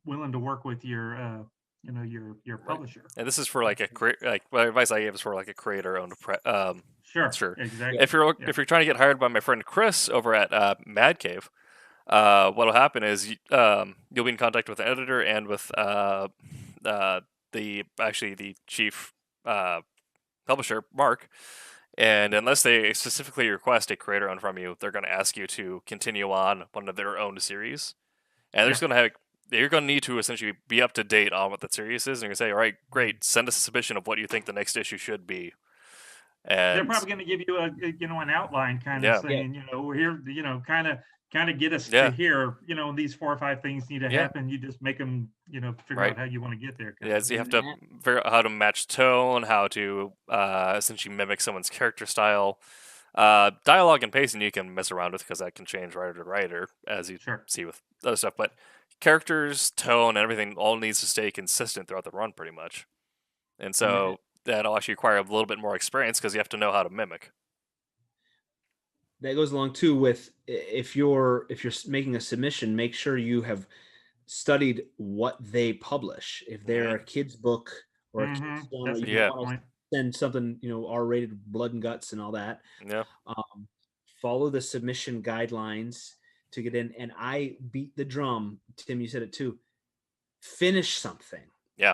willing to work with your your publisher. And this is for like my advice I gave is for like a creator-owned Sure, exactly. If you're trying to get hired by my friend Chris over at Mad Cave, what'll happen is you'll be in contact with the editor and with the chief publisher, Mark. And unless they specifically request a creator-owned from you, they're going to ask you to continue on one of their own series, and they're just going to you're going to need to essentially be up to date on what that series is, and you're going to say, all right, great, send us a submission of what you think the next issue should be. And they're probably going to give you an outline, kind of saying, we're here, kind of get us to here, these 4 or 5 things need to happen. You just make them, figure out how you want to get there. So you have to figure out how to match tone, how to essentially mimic someone's character style. Dialogue and pacing you can mess around with, because that can change writer to writer, as you see with other stuff. But characters, tone, everything all needs to stay consistent throughout the run, pretty much. And so that'll actually require a little bit more experience because you have to know how to mimic. That goes along too with if you're making a submission, make sure you have studied what they publish. If they're a kid's book or a kid's genre, you Yeah. want to send something, R-rated, blood and guts and all that. Yeah. Follow the submission guidelines to get in. And I beat the drum. Tim, you said it too. Finish something. Yeah.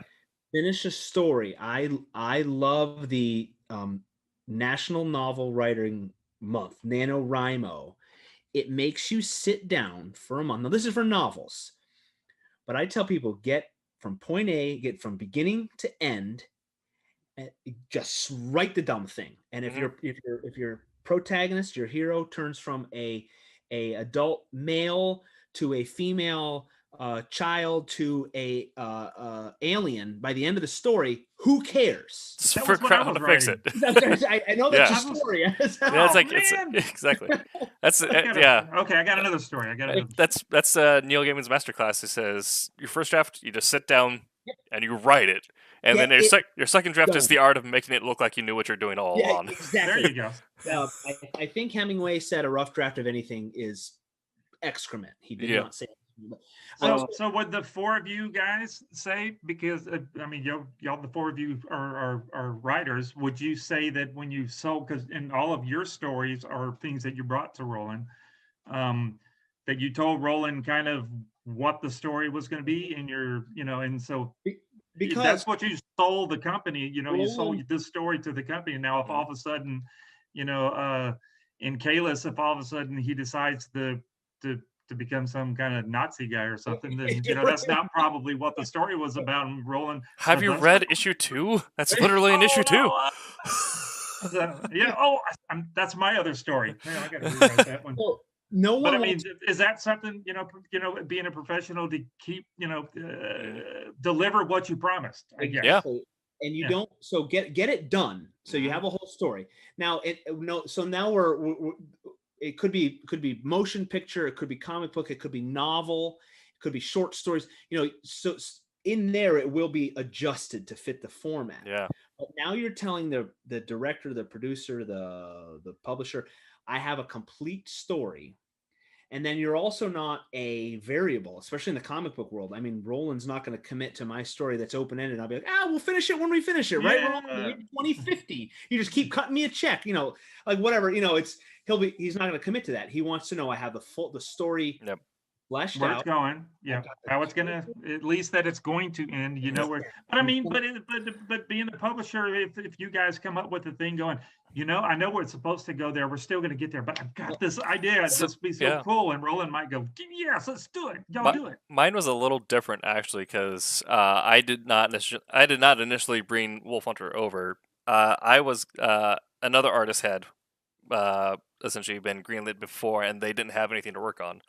Finish a story. I love the National Novel Writing Month, NaNoWriMo. It makes you sit down for a month. Now, this is for novels, but I tell people get from point A, get from beginning to end, and just write the dumb thing. And if your protagonist, your hero, turns from a adult male to a female child to a alien by the end of the story, who cares? Just for crowd to fix it. I know that's your story. It's like it's exactly. That's yeah. Okay, I got another story. That's Neil Gaiman's masterclass. He says your first draft, you just sit down and you write it, and then your second draft is the art of making it look like you knew what you're doing all along. Exactly. There you go. I think Hemingway said a rough draft of anything is excrement. He did not say. So what the four of you guys say, because I mean, y'all the four of you are writers, would you say that when you sold, because in all of your stories are things that you brought to Roland, that you told Roland kind of what the story was going to be in your, and so because that's what you sold the company, you sold this story to the company. Now, if all of a sudden, in Kalis, if all of a sudden he decides to become some kind of Nazi guy or something, then that's not probably what the story was about. And Roland, have you read issue 2? That's literally in issue 2. That's my other story. I got to rewrite that one. Well, no one. But I mean, is that something being a professional to keep deliver what you promised? I guess. Yeah. And you don't. So get it done. So you have a whole story. Now So now we're it could be motion picture, it could be comic book, it could be novel, it could be short stories. So in there it will be adjusted to fit the format. Yeah. But now you're telling the director, the producer, the publisher, I have a complete story. And then you're also not a variable, especially in the comic book world. I mean, Roland's not going to commit to my story that's open-ended. I'll be like, we'll finish it when we finish it, right? Yeah. 2050. You just keep cutting me a check, like whatever. He's not going to commit to that. He wants to know I have the story fleshed where out. It's going, how it's gonna, at least that it's going to end, where. But I mean, but being a publisher, if you guys come up with a thing going, I know we're supposed to go there, we're still gonna get there, but I've got this idea, it's just be so cool, and Roland might go, yes, let's do it, do it. Mine was a little different actually, because I did not initially bring Wolf Hunter over. I was another artist had essentially been greenlit before, and they didn't have anything to work on.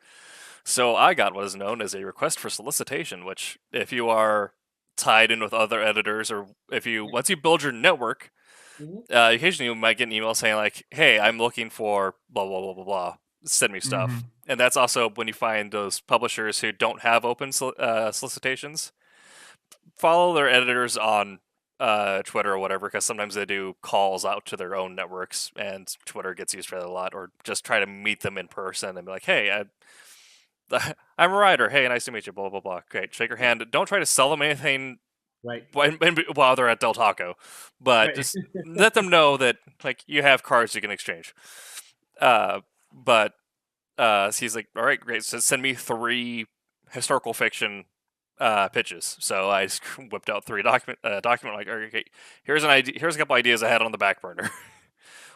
So I got what is known as a request for solicitation, which if you are tied in with other editors, or once you build your network, occasionally you might get an email saying like, hey, I'm looking for blah, blah, blah, blah, blah. Send me stuff. And that's also when you find those publishers who don't have open solicitations, follow their editors on Twitter or whatever, because sometimes they do calls out to their own networks, and Twitter gets used for that a lot, or just try to meet them in person and be like, hey, I'm a writer. Hey, nice to meet you. Blah, blah, blah. Great. Shake your hand. Don't try to sell them anything while they're at Del Taco, but just let them know that like you have cards you can exchange. But he's like, all right, great. So send me 3 historical fiction pitches. So I just whipped out 3 document like, okay, here's an idea. Here's a couple ideas I had on the back burner.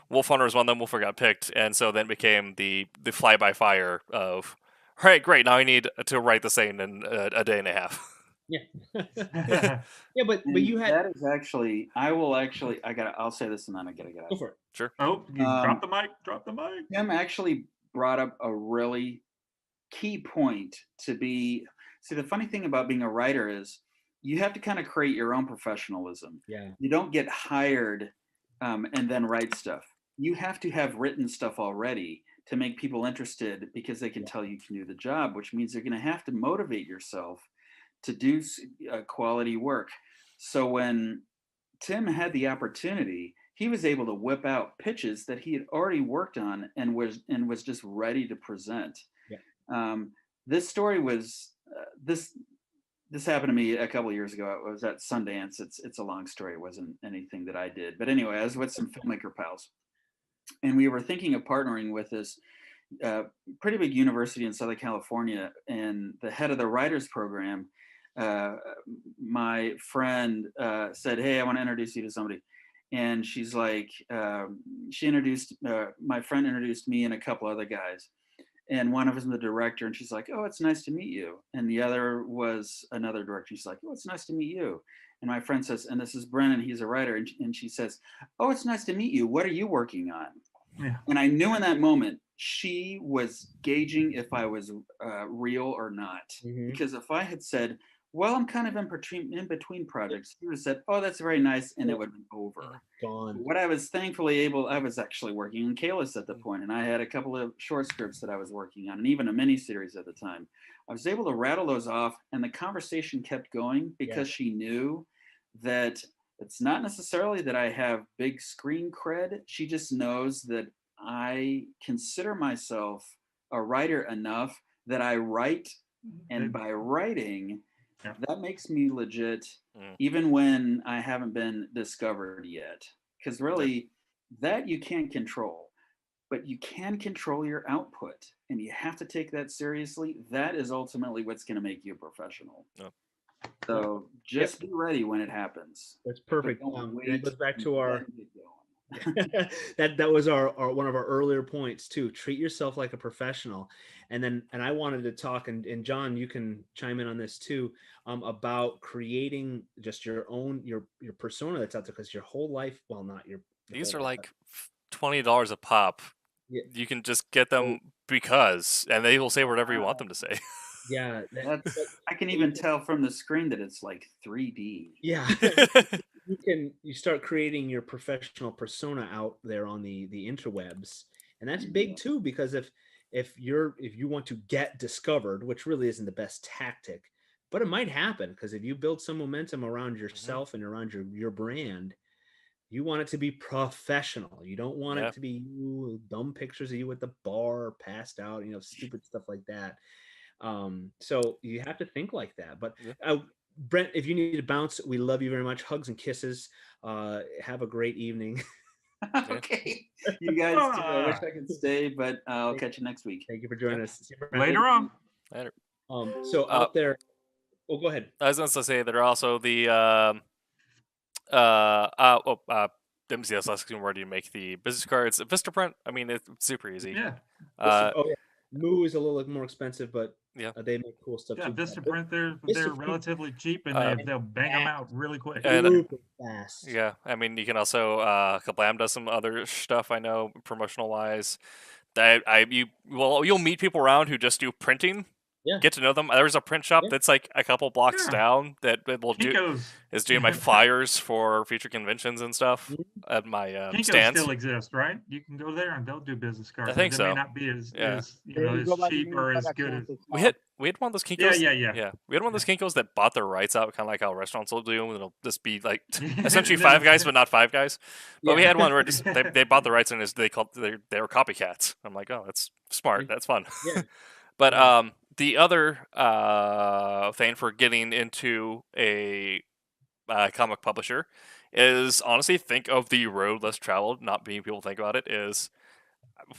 Wolf Hunter is one of them. Wolf Hunter got picked, and so then became the fly by fire of. All right, great. Now I need to write the same in a day and a half. Yeah. But you had. That is actually. I'll say this and then I gotta get out. Go for it. Sure. Oh, you drop the mic. Tim actually brought up a really key point to be. See, the funny thing about being a writer is you have to kind of create your own professionalism. Yeah. You don't get hired and then write stuff. You have to have written stuff already to make people interested because they can tell you can do the job, which means you're going to have to motivate yourself to do quality work. So when Tim had the opportunity, he was able to whip out pitches that he had already worked on and was just ready to present. Yeah. This story was this happened to me a couple of years ago. I was at Sundance. It's a long story. It wasn't anything that I did, but anyway, I was with some filmmaker pals, and we were thinking of partnering with this pretty big university in Southern California, and the head of the writers program, my friend said, "Hey, I want to introduce you to somebody." And she's like, she introduced, my friend introduced me and a couple other guys. And one of them was the director, and she's like, "Oh, it's nice to meet you." And the other was another director. She's like, "Oh, it's nice to meet you." And my friend says, "And this is Brennan, he's a writer." And she says, "Oh, it's nice to meet you. What are you working on?" Yeah. And I knew in that moment, she was gauging if I was real or not. Because if I had said, "Well, I'm kind of in between projects," he would have said, "Oh, that's very nice," and it would have been over. Gone. What I was thankfully I was actually working in Kalis at the point, and I had a couple of short scripts that I was working on, and even a mini series at the time. I was able to rattle those off, and the conversation kept going because she knew that it's not necessarily that I have big screen cred. She just knows that I consider myself a writer enough that I write, and by writing, that makes me legit, even when I haven't been discovered yet. Because really, that you can't control, but you can control your output, and you have to take that seriously. That is ultimately what's going to make you a professional. So just be ready when it happens. That's perfect. That goes back to our that was our one of our earlier points too. Treat yourself like a professional. And I wanted to talk, and John, you can chime in on this too, about creating just your own your persona that's out there, because your whole life, well, not your these are like $20 a pop. You can just get them and they will say whatever you want them to say. Yeah, I can even tell from the screen that it's like 3D. Yeah. you start creating your professional persona out there on the interwebs, and that's big too, because if you want to get discovered, which really isn't the best tactic, but it might happen, because if you build some momentum around yourself and around your brand, you want it to be professional. You don't want it to be you, dumb pictures of you at the bar, passed out, stupid stuff like that. So you have to think like that. But Brent, if you need to bounce, we love you very much. Hugs and kisses. Have a great evening. Okay, you guys too. I wish I could stay, but I'll catch you next week. Thank you for joining us. Later on. Later. So out there, go ahead. I was going to say that are also the MCS asking where do you make the business cards? Vistaprint. I mean, it's super easy. Yeah. Moo is a little more expensive, but they make cool stuff too. Vistaprint, they're relatively cheap, and they'll bang them out really quick. Fast. Yeah, I mean, you can also Kablam does some other stuff, I know, promotional wise. You'll meet people around who just do printing. Yeah. Get to know them. There's a print shop that's like a couple blocks down that is doing my flyers for future conventions and stuff at my stands. Still exists, right? You can go there and they'll do business cards. I think so. They may not be as cheap or as good as we had one of those Kinkos. Yeah. We had one of those Kinkos that bought their rights out, kind of like how restaurants will do. It'll just be like essentially Five Guys, but not Five Guys. But we had one where they bought the rights and they were copycats. I'm like, oh, that's smart. That's fun. Yeah. But the other thing for getting into a comic publisher is honestly think of the road less traveled. Not being people think about it is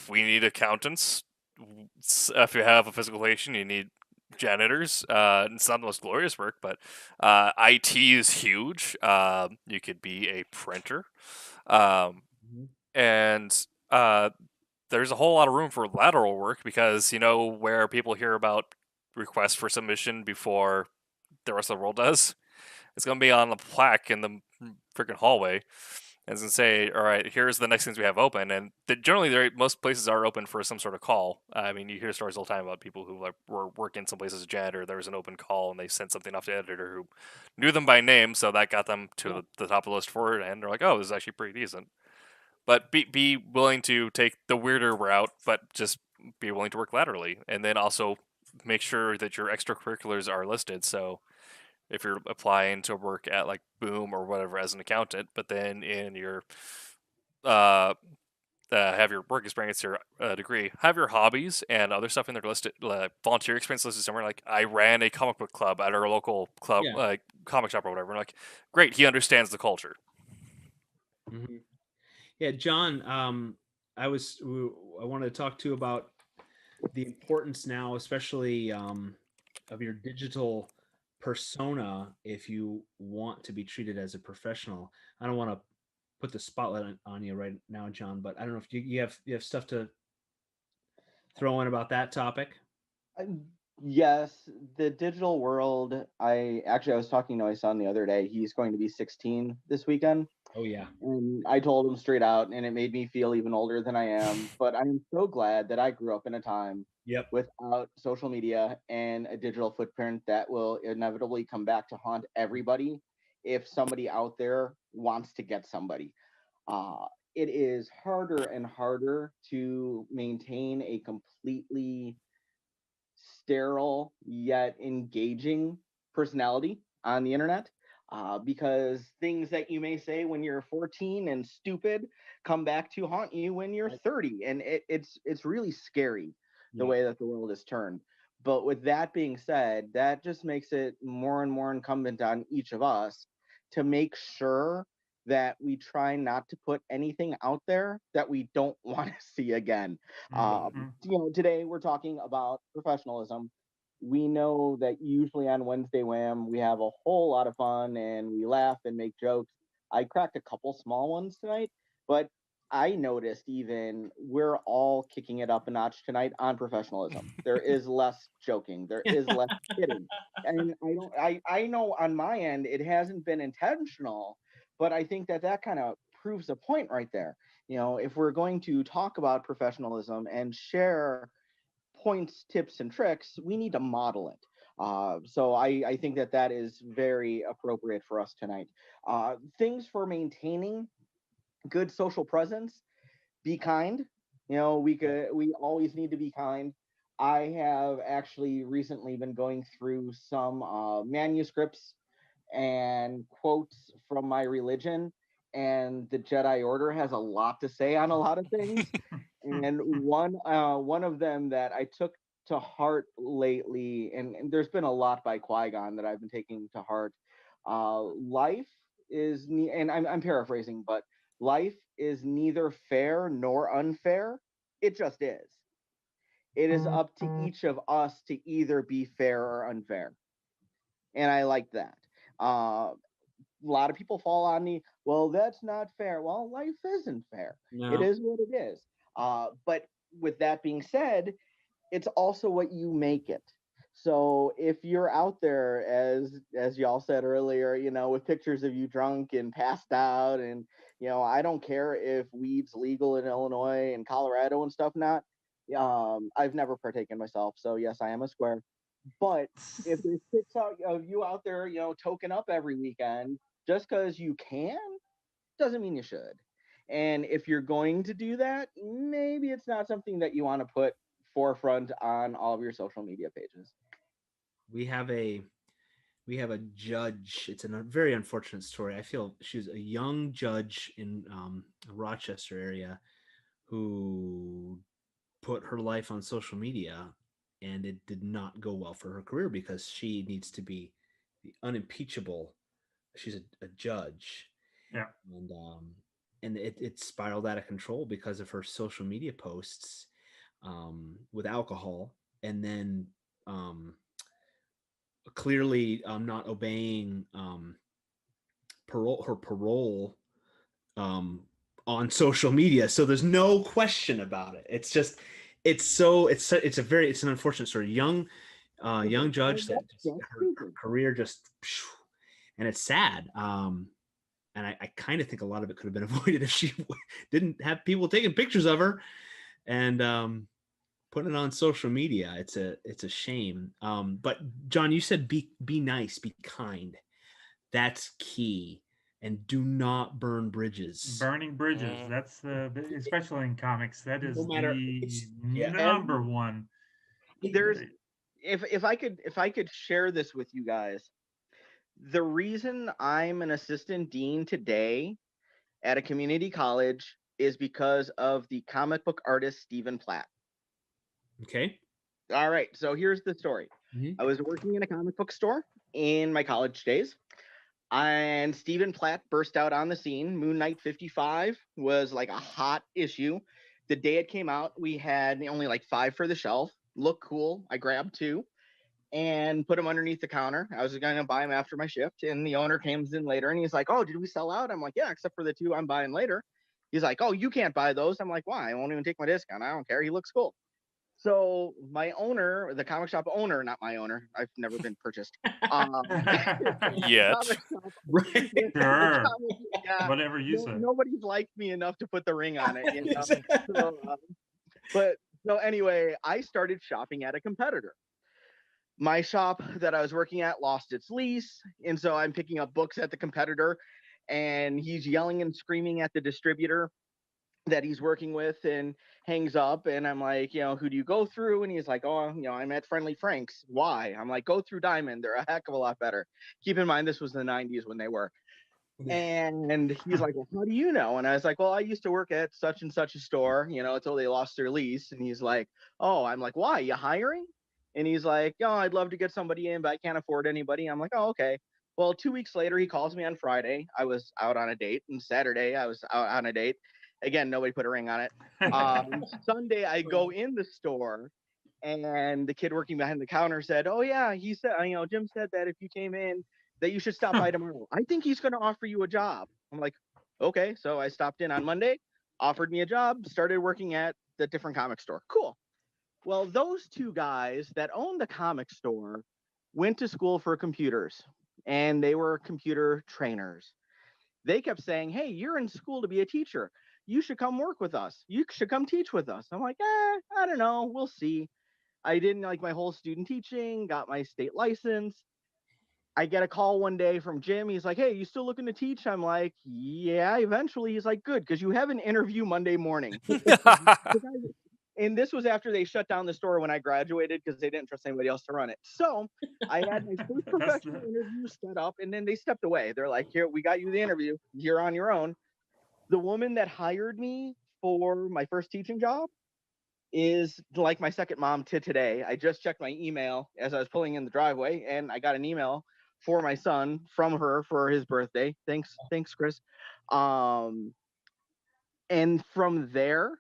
we need accountants. If you have a physical location, you need janitors. It's not the most glorious work, but IT is huge. You could be a printer, and there's a whole lot of room for lateral work, because where people hear about requests for submission before the rest of the world does. It's going to be on the plaque in the freaking hallway, and it's going to say, all right, here's the next things we have open. And generally, most places are open for some sort of call. I mean, you hear stories all the time about people who were working some places as a janitor. There was an open call, and they sent something off to the editor who knew them by name, so that got them to the top of the list for it. And they're like, oh, this is actually pretty decent. But be willing to take the weirder route, but just be willing to work laterally, and then also make sure that your extracurriculars are listed. So if you're applying to work at like Boom or whatever as an accountant, but then in your have your work experience, your degree, have your hobbies and other stuff in there listed, volunteer experience listed somewhere. Like I ran a comic book club at our local club, Yeah. like comic shop or whatever. And like, great, he understands the culture. Mm-hmm. Yeah, John. I wanted to talk to you about the importance now, especially of your digital persona if you want to be treated as a professional. I don't want to put the spotlight on you right now, John, but I don't know if you have stuff to throw in about that topic. Yes, the digital world. I was talking to my son the other day. He's going to be 16 this weekend. Oh yeah. And I told him straight out, and it made me feel even older than I am. But I am so glad that I grew up in a time without social media and a digital footprint that will inevitably come back to haunt everybody if somebody out there wants to get somebody. It is harder and harder to maintain a completely sterile yet engaging personality on the internet, because things that you may say when you're 14 and stupid come back to haunt you when you're 30, and it's really scary the way that the world is turned. But with that being said, that just makes it more and more incumbent on each of us to make sure that we try not to put anything out there that we don't want to see again. Today we're talking about professionalism. We know that usually on Wednesday Wham, we have a whole lot of fun and we laugh and make jokes. I cracked a couple small ones tonight, but I noticed even we're all kicking it up a notch tonight on professionalism. There is less joking. There is less kidding. And I know on my end, it hasn't been intentional, but I think that kind of proves a point right there. If we're going to talk about professionalism and share points, tips, and tricks, we need to model it. So I think that is very appropriate for us tonight. Things for maintaining good social presence: be kind. We always need to be kind. I have actually recently been going through some manuscripts and quotes from my religion, and the Jedi Order has a lot to say on a lot of things. And one of them that I took to heart lately, and there's been a lot by Qui-Gon that I've been taking to heart. Life is, and I'm paraphrasing, but life is neither fair nor unfair. It just is. It is up to each of us to either be fair or unfair. And I like that. A lot of people fall on the, well, that's not fair. Well, life isn't fair. No. It is what it is. But with that being said, it's also what you make it. So if you're out there, as y'all said earlier, with pictures of you drunk and passed out, and I don't care if weed's legal in Illinois and Colorado and stuff not. I've never partaken myself, so yes, I am a square. But if there's pics of you out there, token up every weekend, just because you can, doesn't mean you should. And if you're going to do that, maybe it's not something that you want to put forefront on all of your social media pages. We have a judge. It's a very unfortunate story. I feel she was a young judge in Rochester area who put her life on social media, and it did not go well for her career because she needs to be the unimpeachable. She's a judge. Yeah. And it spiraled out of control because of her social media posts with alcohol, and then clearly not obeying her parole on social media. So there's no question about it. It's just it's an unfortunate story. Young judge that her career just, and it's sad. And I kind of think a lot of it could have been avoided if she didn't have people taking pictures of her and putting it on social media. It's a shame. But John, you said be nice, be kind. That's key. and do not burn bridges. Burning bridges. That's especially in comics. That is No matter- the yeah. number one. There's if I could share this with you guys, the reason I'm an assistant dean today at a community college is because of the comic book artist Stephen Platt. Okay. All right, so here's the story. Mhm. I was working in a comic book store in my college days, and Stephen Platt burst out on the scene. Moon Knight 55 was like a hot issue. The day it came out, we had only like 5 for the shelf. Looked cool. I grabbed 2 and put them underneath the counter. I was going to buy them after my shift, and the owner comes in later, and he's like, "Oh, did we sell out?" I'm like, "Yeah, except for the 2 I'm buying later." He's like, "Oh, you can't buy those." I'm like, "Why? I won't even take my discount. I don't care. He looks cool." So my owner, the comic shop owner, not my owner, I've never been purchased. Yet. Comic shop, Right. Sure. yeah, Whatever you say. nobody's liked me enough to put the ring on it, you know. So anyway, I started shopping at a competitor. My shop that I was working at lost its lease, and so I'm picking up books at the competitor, and he's yelling and screaming at the distributor that he's working with, and hangs up. And I'm like, "Who do you go through?" And he's like, "Oh, I'm at Friendly Frank's." "Why?" I'm like, "Go through Diamond. They're a heck of a lot better." Keep in mind, this was the 90s when they were. And he's like, "Well, how do you know?" And I was like, "Well, I used to work at such and such a store, until they lost their lease." And he's like, "Oh." I'm like, "Why? You hiring?" And he's like, "Oh, I'd love to get somebody in, but I can't afford anybody." I'm like, "Oh, okay." Well, 2 weeks later, he calls me on Friday. I was out on a date, and Saturday I was out on a date. Again, nobody put a ring on it. Sunday, I go in the store, and the kid working behind the counter said, "Oh yeah, he said, Jim said that if you came in, that you should stop by tomorrow. I think he's going to offer you a job." I'm like, "Okay." So I stopped in on Monday, offered me a job, started working at the different comic store. Cool. Well, those 2 guys that owned the comic store went to school for computers, and they were computer trainers. They kept saying, "Hey, you're in school to be a teacher. You should come work with us. You should come teach with us." I'm like, I don't know. We'll see. I didn't like my whole student teaching, got my state license. I get a call one day from Jim. He's like, "Hey, you still looking to teach?" I'm like, "Yeah, eventually." He's like, "Good, because you have an interview Monday morning." And this was after they shut down the store when I graduated because they didn't trust anybody else to run it. So I had my first professional interview set up, and then they stepped away. They're like, "Here, we got you the interview. You're on your own." The woman that hired me for my first teaching job is like my second mom to today. I just checked my email as I was pulling in the driveway, and I got an email for my son from her for his birthday. Thanks, Chris. And from there,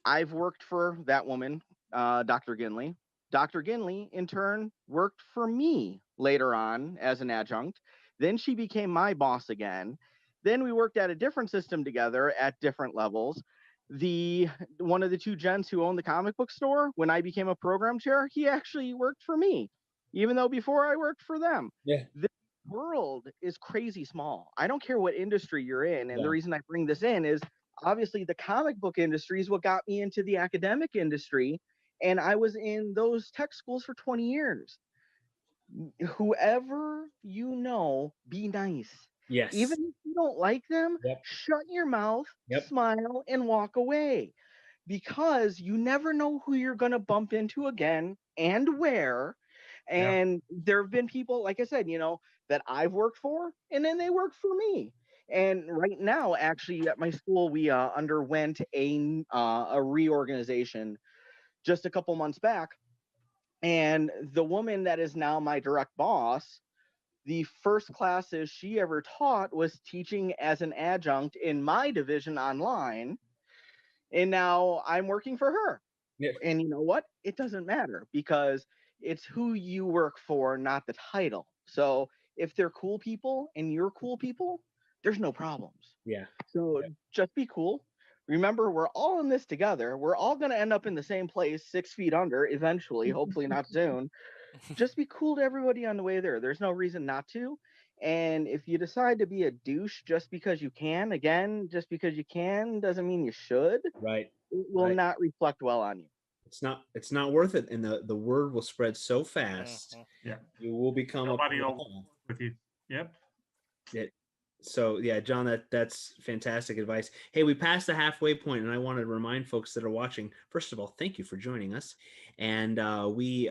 I've worked for that woman, Dr. Ginley. Dr. Ginley, in turn, worked for me later on as an adjunct. Then she became my boss again. Then we worked at a different system together at different levels. One of the 2 gents who owned the comic book store, when I became a program chair, he actually worked for me, even though before I worked for them. Yeah. The world is crazy small. I don't care what industry you're in. And the reason I bring this in is obviously the comic book industry is what got me into the academic industry. And I was in those tech schools for 20 years. Whoever be nice. Yes. Even if you don't like them, shut your mouth, smile, and walk away. Because you never know who you're going to bump into again and where. And there have been people, like I said, that I've worked for, and then they work for me. And right now, actually, at my school, we underwent a reorganization just a couple months back. And the woman that is now my direct boss, the first classes she ever taught was teaching as an adjunct in my division online. And now I'm working for her. Yeah. And you know what? It doesn't matter because it's who you work for, not the title. So if they're cool people and you're cool people, there's no problems. Yeah. So just be cool. Remember, we're all in this together. We're all going to end up in the same place, 6 feet under eventually, hopefully not soon. Just be cool to everybody on the way there. There's no reason not to. And if you decide to be a douche just because you can, again, just because you can doesn't mean you should. Right. It will not reflect well on you. It's not worth it. And the word will spread so fast. Yeah. You will become Nobody will work with you. Yep. So yeah, John, that's fantastic advice. Hey, we passed the halfway point, and I want to remind folks that are watching. First of all, thank you for joining us, and we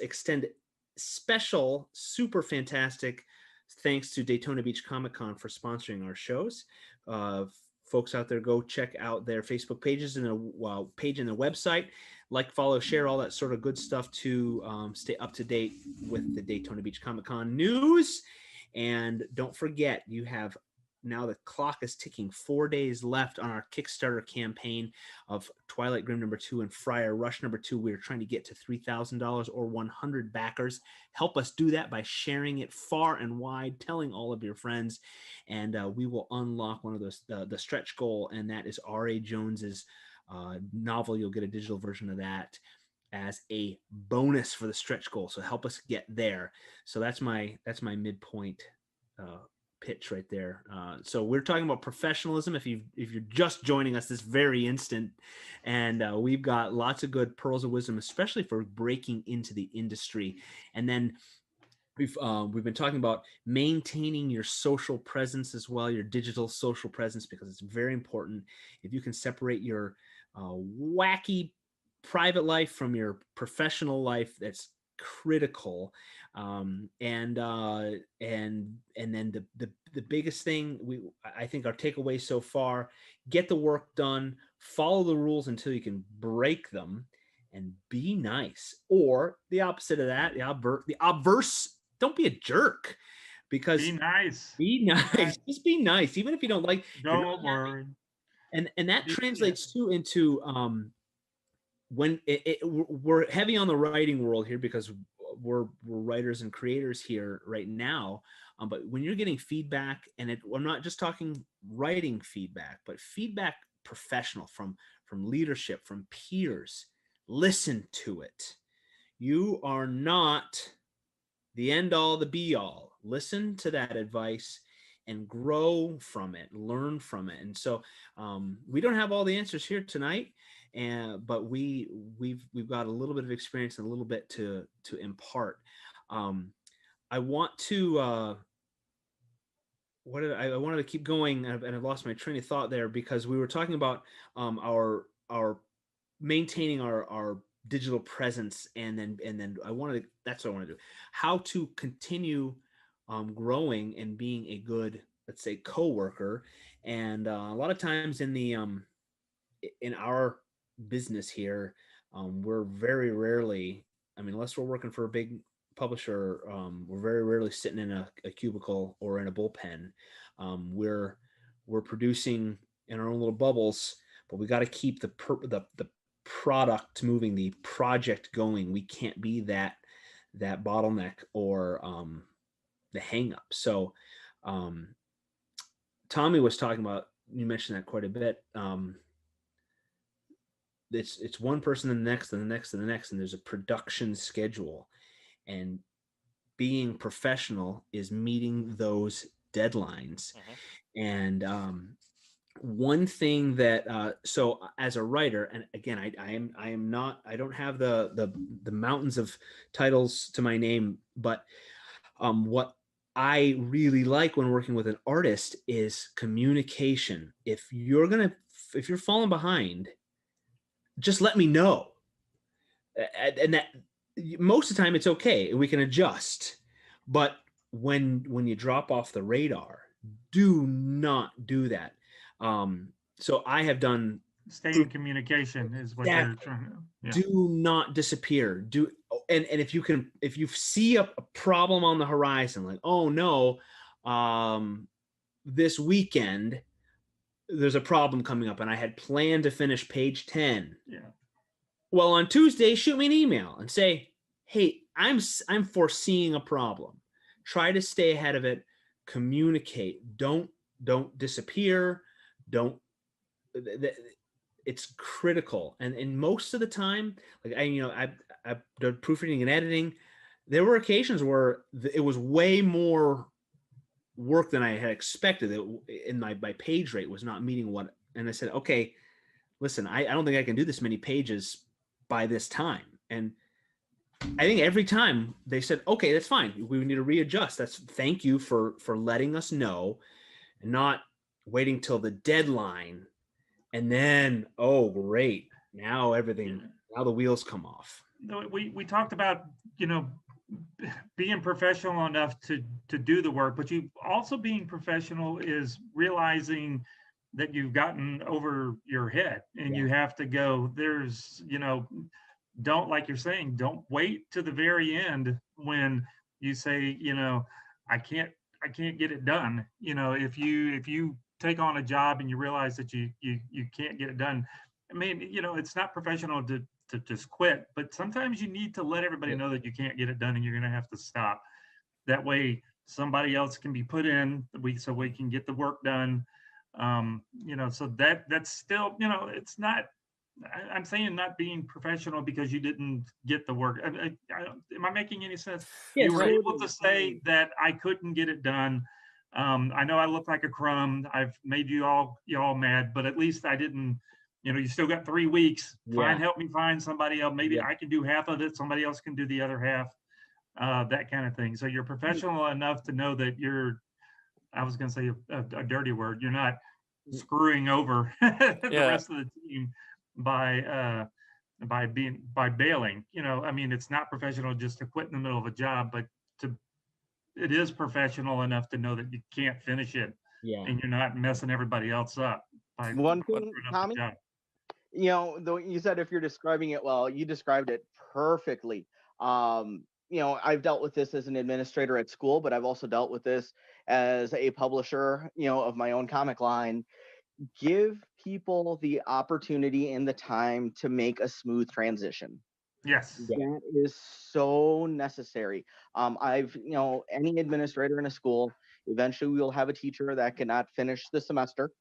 extend special, super fantastic thanks to Daytona Beach Comic Con for sponsoring our shows. Folks out there, go check out their Facebook pages and a page in the website. Like, follow, share, all that sort of good stuff to stay up to date with the Daytona Beach Comic Con news. And don't forget, you have now the clock is ticking, 4 days left on our Kickstarter campaign of Twilight Grim #2 and Friar Rush #2. We're trying to get to $3,000 or 100 backers. Help us do that by sharing it far and wide, telling all of your friends, and we will unlock one of those, the stretch goal, and that is R.A. Jones's novel. You'll get a digital version of that as a bonus for the stretch goal. So help us get there. So that's my midpoint pitch right there. So we're talking about professionalism. If you're just joining us this very instant, and we've got lots of good pearls of wisdom, especially for breaking into the industry. And then we've been talking about maintaining your social presence as well, your digital social presence, because it's very important. If you can separate your wacky private life from your professional life, that's critical. And then the biggest thing, I think our takeaway so far: get the work done, follow the rules until you can break them, and be nice. Or the opposite of that, the obverse: don't be a jerk. Because be nice. Just be nice, even if you don't like. Don't worry. And that translates too into when we're heavy on the writing world here, because we're writers and creators here right now. But when you're getting feedback, and I'm not just talking writing feedback, but feedback professional from leadership, from peers, listen to it. You are not the end all, the be all. Listen to that advice and grow from it, learn from it. And so we don't have all the answers here tonight, but we've got a little bit of experience and a little bit to impart. I want to I wanted to keep going, and I've lost my train of thought there, because we were talking about our maintaining our digital presence, and then that's what I want to do. How to continue growing and being a good, let's say, coworker. And a lot of times in our business here, we're very rarely, unless we're working for a big publisher, we're very rarely sitting in a cubicle or in a bullpen. We're producing in our own little bubbles, but we got to keep the product moving, the project going. We can't be that bottleneck or the hang up. So Tommy was talking about, you mentioned that quite a bit. It's one person and the next and the next and the next, and there's a production schedule, and being professional is meeting those deadlines. And one thing that so as a writer, and again, I am not, I don't have the mountains of titles to my name, but what I really like when working with an artist is communication. If you're falling behind, just let me know. And that, most of the time it's okay, we can adjust. But when you drop off the radar, do not do that. So I have done. Stay in communication is what they're trying to. Yeah. Do not disappear. And if you see a problem on the horizon, like, oh no, this weekend there's a problem coming up, and I had planned to finish page 10. Yeah. Well, on Tuesday, shoot me an email and say, hey, I'm foreseeing a problem. Try to stay ahead of it. Communicate. Don't disappear. It's critical. And most of the time, like I've done proofreading and editing. There were occasions where it was way more work than I had expected. In my page rate was not meeting what, and I said, okay, listen, I don't think I can do this many pages by this time. And I think every time they said, okay, that's fine. We need to readjust. Thank you for letting us know and not waiting till the deadline. And then, oh, great. Now now the wheels come off. We talked about, being professional enough to do the work, but you also being professional is realizing that you've gotten over your head and you have to go, don't, like you're saying, don't wait to the very end when you say, I can't get it done. If you take on a job and you realize that you can't get it done, I mean, it's not professional to just quit, but sometimes you need to let everybody know that you can't get it done and you're going to have to stop. That way somebody else can be put in, so we can get the work done. So that's still, it's not, I'm saying not being professional because you didn't get the work. Am I making any sense? Yes, you were able to say that I couldn't get it done. I know I look like a crumb. I've made you all mad, but at least I didn't, you still got 3 weeks. Yeah. Help me find somebody else. Maybe I can do half of it. Somebody else can do the other half, that kind of thing. So you're professional enough to know that I was going to say a dirty word. You're not screwing over the rest of the team by bailing. I mean, it's not professional just to quit in the middle of a job, but it is professional enough to know that you can't finish it, and you're not messing everybody else up. One thing, Tommy, though you said if you're describing it well, you described it perfectly. I've dealt with this as an administrator at school, but I've also dealt with this as a publisher, of my own comic line. Give people the opportunity and the time to make a smooth transition. Yes. That is so necessary. Any administrator in a school, eventually we will have a teacher that cannot finish the semester.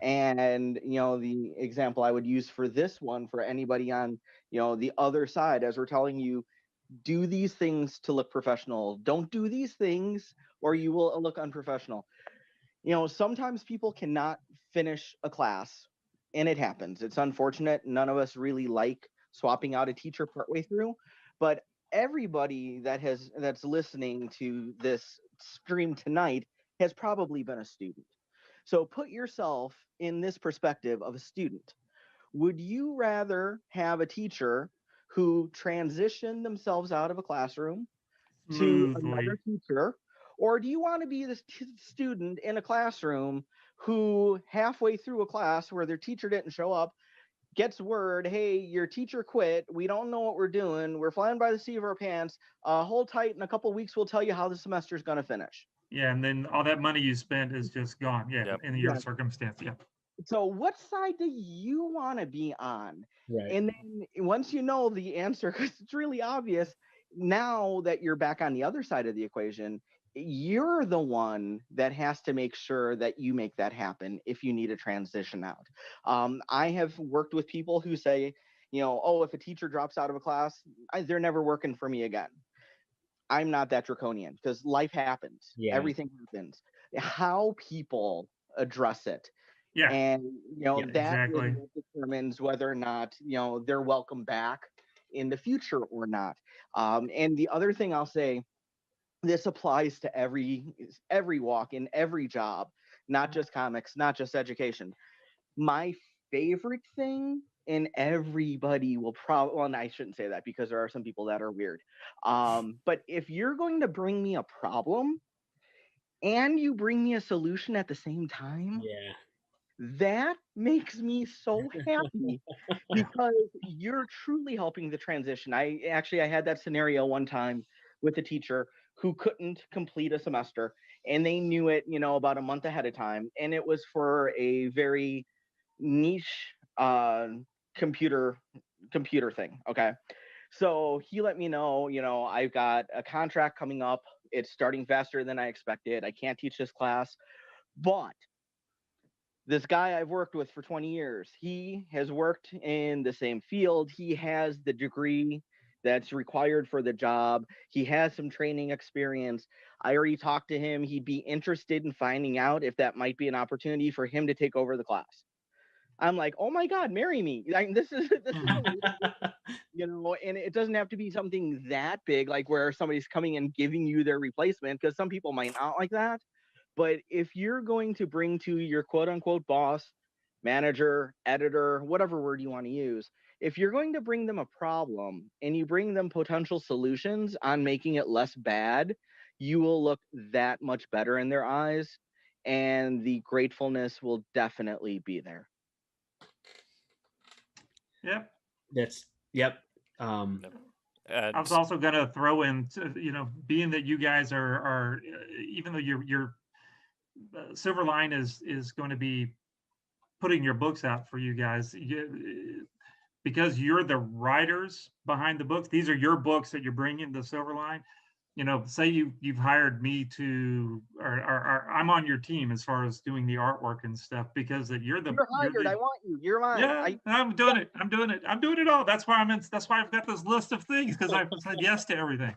And, the example I would use for this one, for anybody on, the other side, as we're telling you, do these things to look professional. Don't do these things or you will look unprofessional. Sometimes people cannot finish a class, and it happens. It's unfortunate. None of us really like swapping out a teacher partway through, but everybody that's listening to this stream tonight has probably been a student. So put yourself in this perspective of a student. Would you rather have a teacher who transitioned themselves out of a classroom to another teacher, or do you want to be the student in a classroom who halfway through a class where their teacher didn't show up gets word, hey, your teacher quit, we don't know what we're doing, we're flying by the seat of our pants, hold tight, in a couple of weeks we'll tell you how the semester is going to finish. Yeah, and then all that money you spent is just gone. Yeah, in your circumstance. Yeah. So what side do you want to be on? Right. And then once you know the answer, because it's really obvious, now that you're back on the other side of the equation, you're the one that has to make sure that you make that happen if you need a transition out. I have worked with people who say, if a teacher drops out of a class, they're never working for me again. I'm not that draconian because life happens. Yeah. Everything happens. How people address it. Yeah. And, that exactly. really determines whether or not, they're welcome back in the future or not. And the other thing I'll say, this applies to every walk in every job, not just comics, not just education. My favorite thing, and everybody will probably, well, and I shouldn't say that because there are some people that are weird. But if you're going to bring me a problem and you bring me a solution at the same time, that makes me so happy because you're truly helping the transition. I had that scenario one time with a teacher who couldn't complete a semester, and they knew it, about a month ahead of time. And it was for a very niche computer thing. Okay. So he let me know, I've got a contract coming up. It's starting faster than I expected. I can't teach this class, but this guy I've worked with for 20 years, he has worked in the same field. He has the degree that's required for the job. He has some training experience. I already talked to him. He'd be interested in finding out if that might be an opportunity for him to take over the class. I'm like, oh my God, marry me. Like, this is you know, and it doesn't have to be something that big, like where somebody's coming and giving you their replacement, because some people might not like that. But if you're going to bring to your quote unquote boss, manager, editor, whatever word you want to use, if you're going to bring them a problem and you bring them potential solutions on making it less bad, you will look that much better in their eyes, and the gratefulness will definitely be there. Yep. That's yep. I was also going to throw in, you know, being that you guys are even though your Silverline is going to be putting your books out for you guys, because you're the writers behind the books. These are your books that you're bringing to Silverline. You know, say you've hired me to, or I'm on your team as far as doing the artwork and stuff, because that you're hired. I want you. You're mine. Yeah, I'm doing it. I'm doing it all. That's why that's why I've got this list of things, because I've said yes to everything.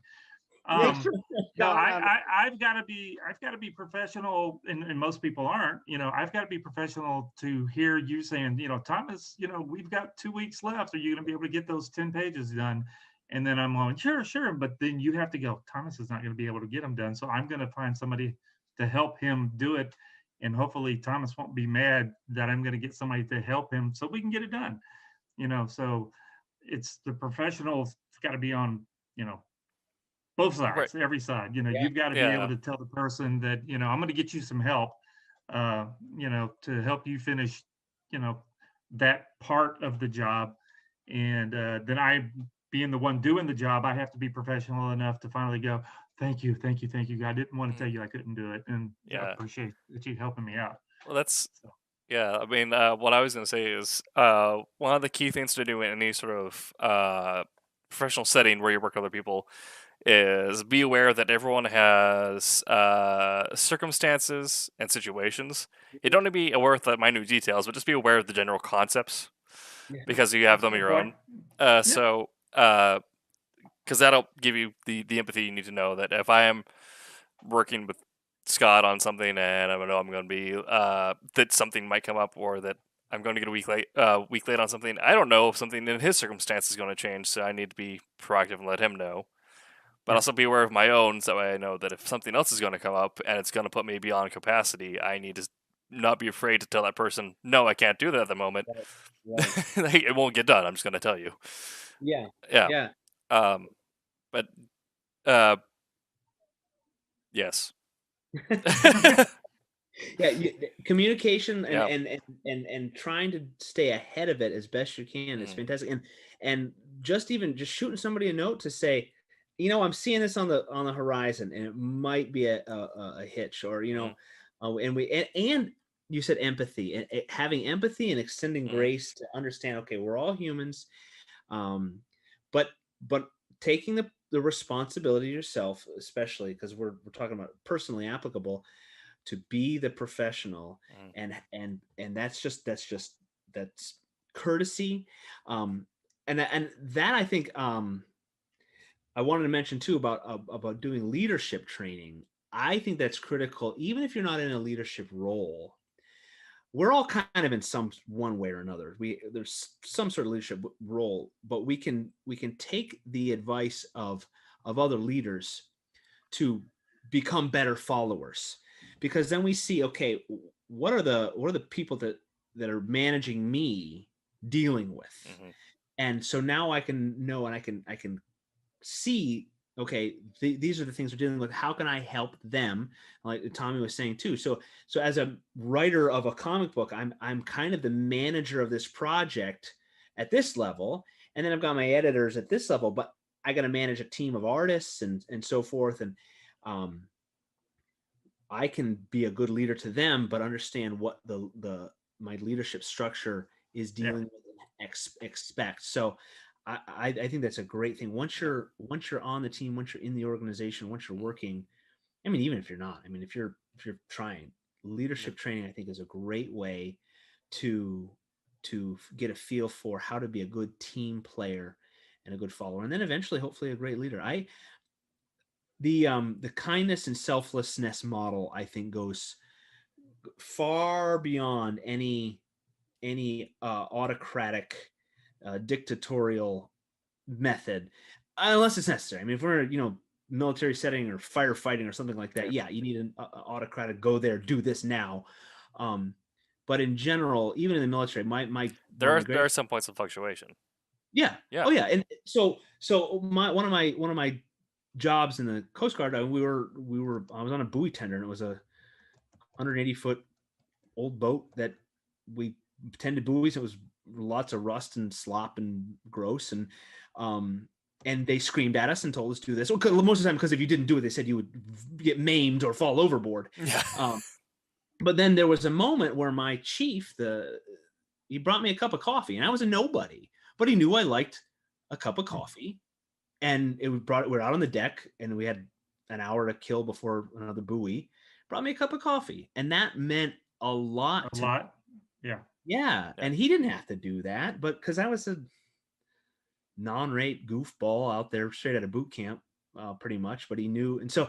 No, I've got to be professional, and most people aren't. You know, I've got to be professional to hear you saying, you know, Thomas, you know, we've got 2 weeks left. Are you going to be able to get those 10 pages done? And then I'm going, sure. But then you have to go, Thomas is not going to be able to get them done. So I'm going to find somebody to help him do it. And hopefully Thomas won't be mad that I'm going to get somebody to help him so we can get it done. You know, so it's the professionals got to be on, you know, both sides, every side. You know, you've got to be able to tell the person that, you know, I'm going to get you some help, you know, to help you finish, you know, that part of the job. And then I, being the one doing the job, I have to be professional enough to finally go, thank you. I didn't want to tell you I couldn't do it. And I appreciate that you helping me out. Well, that's, I mean, what I was going to say is one of the key things to do in any sort of professional setting where you work with other people is be aware that everyone has circumstances and situations. You don't need to be aware of the minute details, but just be aware of the general concepts, because you have them on your own. So, because that'll give you the empathy you need to know that if I am working with Scott on something and I know I'm going to be that something might come up, or that I'm going to get a week late on something, I don't know if something in his circumstance is going to change, so I need to be proactive and let him know. But also be aware of my own, so I know that if something else is going to come up and it's going to put me beyond capacity, I need to not be afraid to tell that person, no, I can't do that at the moment. Right. It won't get done. I'm just going to tell you. Yeah. But yes. Communication and trying to stay ahead of it as best you can is fantastic. And just shooting somebody a note to say, you know, I'm seeing this on the horizon, and it might be a hitch, or you know, and you said empathy, and having empathy and extending grace to understand. Okay, we're all humans, but taking the responsibility yourself, especially because we're talking about personally applicable, to be the professional, and that's courtesy, and that I think. I wanted to mention too about doing leadership training. I think that's critical, even if you're not in a leadership role. We're all kind of in one way or another. There's some sort of leadership role, but we can take the advice of other leaders to become better followers, because then we see, okay, what are the people that are managing me dealing with, and so now I can know, and I can see, okay, these are the things we're dealing with. How can I help them? Like Tommy was saying too. So as a writer of a comic book, I'm kind of the manager of this project at this level, and then I've got my editors at this level, but I got to manage a team of artists and so forth. And I can be a good leader to them, but understand what my leadership structure is dealing with and expect. So I think that's a great thing. Once you're on the team, once you're in the organization, once you're working, I mean, even if you're not, I mean, if you're trying, leadership training, I think, is a great way to get a feel for how to be a good team player and a good follower, and then eventually, hopefully, a great leader. The kindness and selflessness model, I think, goes far beyond any any autocratic, dictatorial method, unless it's necessary. I mean, if we're military setting or firefighting or something like that, yeah, you need an autocratic go there, do this now. But in general, even in the military, there are some points of fluctuation. Yeah. Yeah. Oh yeah. And so one of my jobs in the Coast Guard, I was on a buoy tender, and it was a 180-foot old boat that we tended buoys. It was lots of rust and slop and gross, and they screamed at us and told us to do this. Well, most of the time, because if you didn't do it, they said you would get maimed or fall overboard. Yeah. But then there was a moment where my chief, he brought me a cup of coffee, and I was a nobody, but he knew I liked a cup of coffee, and we're out on the deck, and we had an hour to kill before another buoy. Brought me a cup of coffee, and that meant a lot. Yeah. And he didn't have to do that, but because I was a non-rate goofball out there straight out of boot camp, pretty much, but he knew. And so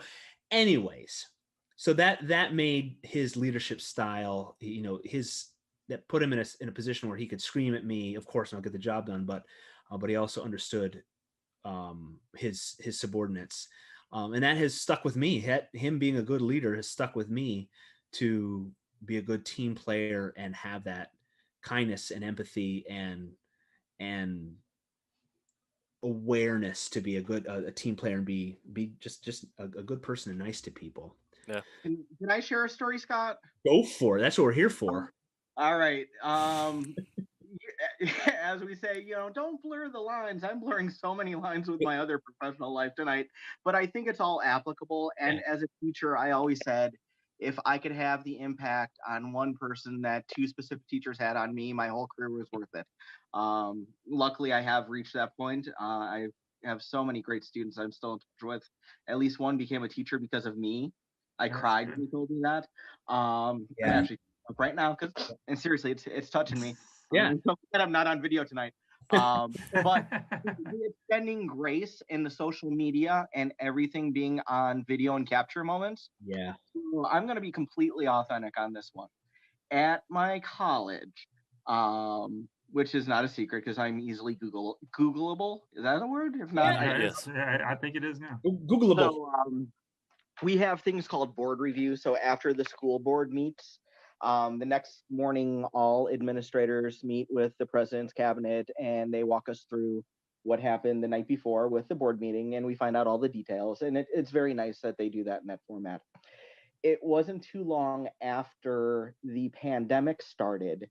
anyways, so that made his leadership style, that put him in a position where he could scream at me, of course, and I'll get the job done, but he also understood his subordinates, and that has stuck with me. Him being a good leader has stuck with me to be a good team player and have that kindness and empathy and awareness to be a team player and be just a good person and nice to people. Yeah. Can I share a story, Scott? Go for it. That's what we're here for. All right. As we say, don't blur the lines. I'm blurring so many lines with my other professional life tonight, but I think it's all applicable. And as a teacher, I always said, if I could have the impact on one person that two specific teachers had on me, my whole career was worth it. Luckily, I have reached that point. I have so many great students I'm still in touch with. At least one became a teacher because of me. I cried when he told me that. I'm actually up right now and seriously, it's touching me. Yeah. I'm so glad I'm not on video tonight. But the extending grace in the social media and everything being on video and capture moments. Yeah. So I'm going to be completely authentic on this one. At my college, which is not a secret because I'm easily Googleable. Is that a word? If not, I think it is now. Googleable. So, we have things called board review. So after the school board meets, the next morning, all administrators meet with the president's cabinet, and they walk us through what happened the night before with the board meeting, and we find out all the details. And it's very nice that they do that in that format. It wasn't too long after the pandemic started,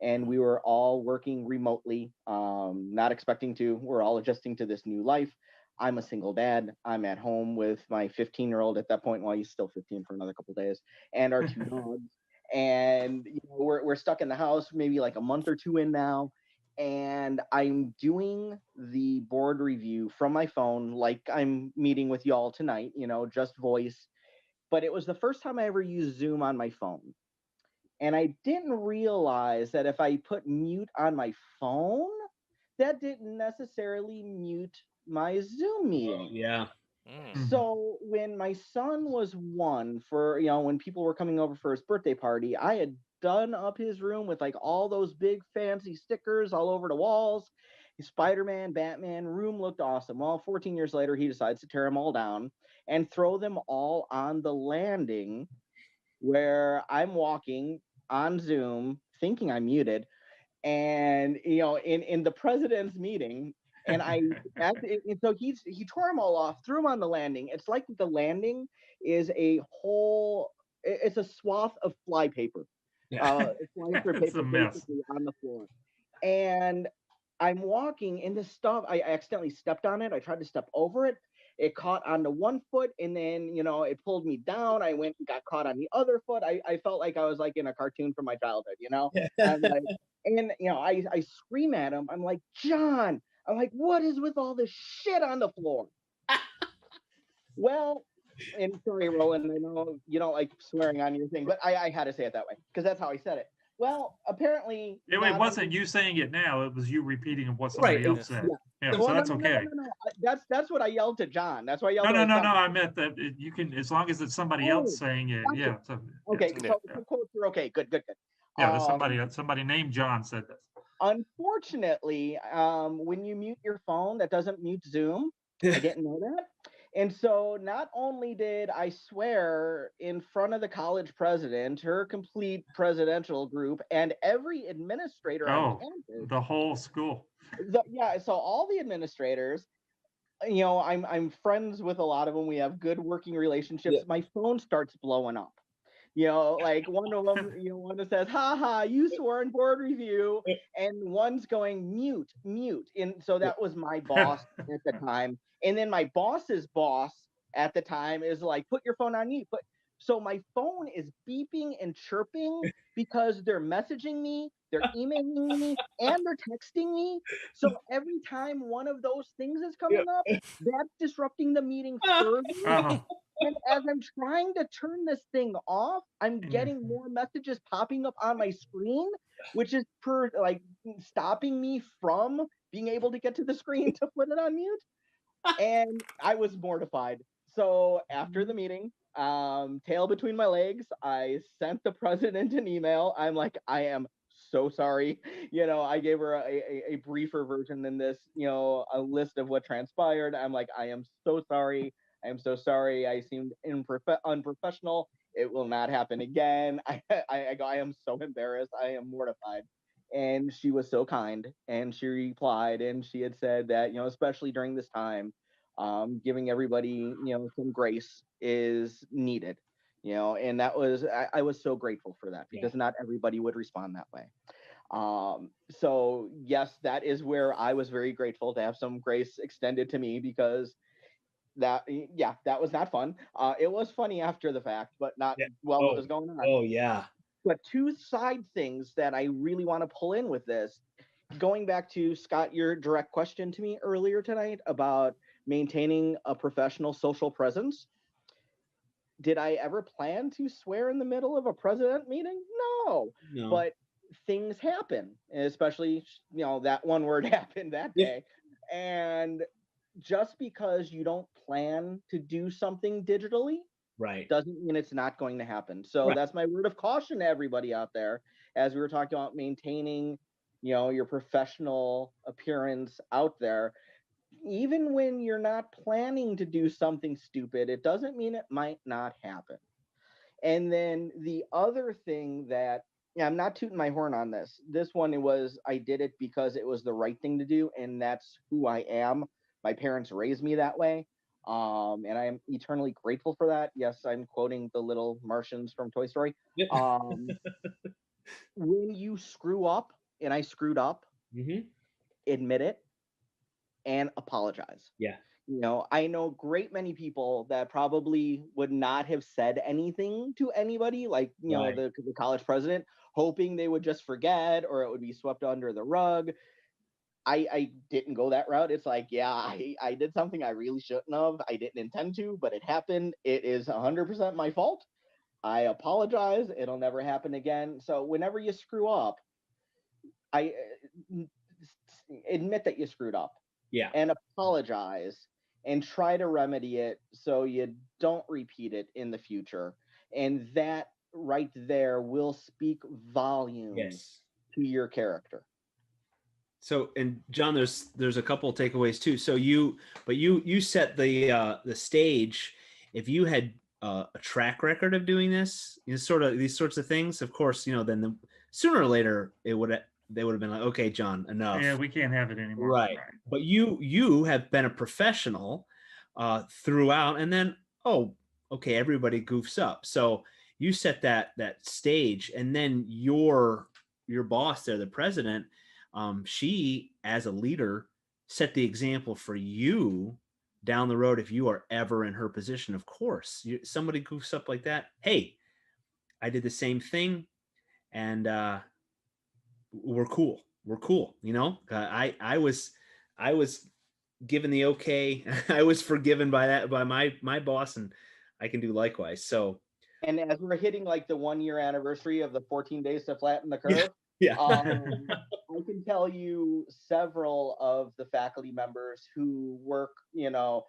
and we were all working remotely, not expecting to. We're all adjusting to this new life. I'm a single dad. I'm at home with my 15-year-old at that point. Well, he's still 15 for another couple of days, and our two dogs. And we're stuck in the house, maybe like a month or two in now. And I'm doing the board review from my phone, like I'm meeting with y'all tonight, just voice. But it was the first time I ever used Zoom on my phone. And I didn't realize that if I put mute on my phone, that didn't necessarily mute my Zoom meeting. Yeah. So when my son was 1, for when people were coming over for his birthday party, I had done up his room with like all those big fancy stickers all over the walls. Spider-Man, Batman, room looked awesome. Well, 14 years later, he decides to tear them all down and throw them all on the landing where I'm walking on Zoom, thinking I'm muted, and in the president's meeting. And so he tore them all off, threw them on the landing. It's like the landing is it's a swath of flypaper. It's a mess on the floor. And I'm walking, and this stuff, I accidentally stepped on it. I tried to step over it. It caught onto one foot, and then, it pulled me down. I went and got caught on the other foot. I felt like I was like in a cartoon from my childhood, I'm like, and, I scream at him. I'm like, John, I'm like, what is with all this shit on the floor? Well, and sorry, Roland, I know you don't like swearing on your thing, but I had to say it that way because that's how I said it. Well, apparently... It wasn't you saying it now. It was you repeating what somebody else said. Yeah, so that's okay. No. That's what I yelled to John. That's why I yelled No, I meant that you can, as long as it's somebody else saying it. Gotcha. Yeah. So, okay, so quotes are okay. Good. Yeah, somebody named John said this. Unfortunately, when you mute your phone, that doesn't mute Zoom. I didn't know that. And so not only did I swear in front of the college president, her complete presidential group, and every administrator on campus. The whole school. So all the administrators, you know, I'm friends with a lot of them. We have good working relationships. Yeah. My phone starts blowing up. You know, like one of them, you know, one that says, "Ha ha, you swore in board review," and one's going mute. And so that was my boss at the time. And then my boss's boss at the time is like, "Put your phone on mute." But so my phone is beeping and chirping because they're messaging me, they're emailing me, and they're texting me. So every time one of those things is coming up, that's disrupting the meeting further. And as I'm trying to turn this thing off, I'm getting more messages popping up on my screen, which is stopping me from being able to get to the screen to put it on mute. And I was mortified. So after the meeting, tail between my legs, I sent the president an email. I'm like, I am so sorry. You know, I gave her a briefer version than this, you know, a list of what transpired. I'm like, I am so sorry. I am so sorry. I seemed unprofessional. It will not happen again. I go, I am so embarrassed. I am mortified. And she was so kind. And she replied, and she had said that, you know, especially during this time, giving everybody, you know, some grace is needed. You know, and that was, I was so grateful for that because not everybody would respond that way. So yes, that is where I was very grateful to have some grace extended to me because that was not fun. It was funny after the fact, but not while it was going on. Oh yeah. But two side things that I really want to pull in with this, going back to Scott, your direct question to me earlier tonight about maintaining a professional social presence. Did I ever plan to swear in the middle of a president meeting? No. But things happen, especially, you know, that one word happened that day. And just because you don't plan to do something digitally doesn't mean it's not going to happen. So that's my word of caution to everybody out there, as we were talking about maintaining, you know, your professional appearance out there. Even when you're not planning to do something stupid, it doesn't mean it might not happen. And then the other thing that, I'm not tooting my horn on this. This one, I did it because it was the right thing to do, and that's who I am. My parents raised me that way, and I am eternally grateful for that. Yes, I'm quoting the little Martians from Toy Story. When you screw up, and I screwed up, admit it and apologize. You know, I know great many people that probably would not have said anything to anybody, like, you know, the college president, hoping they would just forget or it would be swept under the rug. I didn't go that route. It's like, I did something I really shouldn't have. I didn't intend to, but it happened. It is 100% my fault. I apologize. It'll never happen again. So whenever you screw up, I admit that you screwed up. And apologize and try to remedy it so you don't repeat it in the future. And that right there will speak volumes to your character. So, and John, there's a couple of takeaways too. So you set the stage. If you had a track record of doing this, you know, sort of these sorts of things, of course, you know, then sooner or later they would have been like, okay, John, enough. Yeah, we can't have it anymore. Right. But you have been a professional throughout, and then okay, everybody goofs up. So you set that stage, and then your boss there, the president, she, as a leader, set the example for you down the road. If you are ever in her position, of course, somebody goofs up like that. Hey, I did the same thing, and we're cool. You know, I was given the okay. I was forgiven by my boss, and I can do likewise. So, and as we're hitting like the 1 year anniversary of the 14 days to flatten the curve, I can tell you several of the faculty members who work, you know,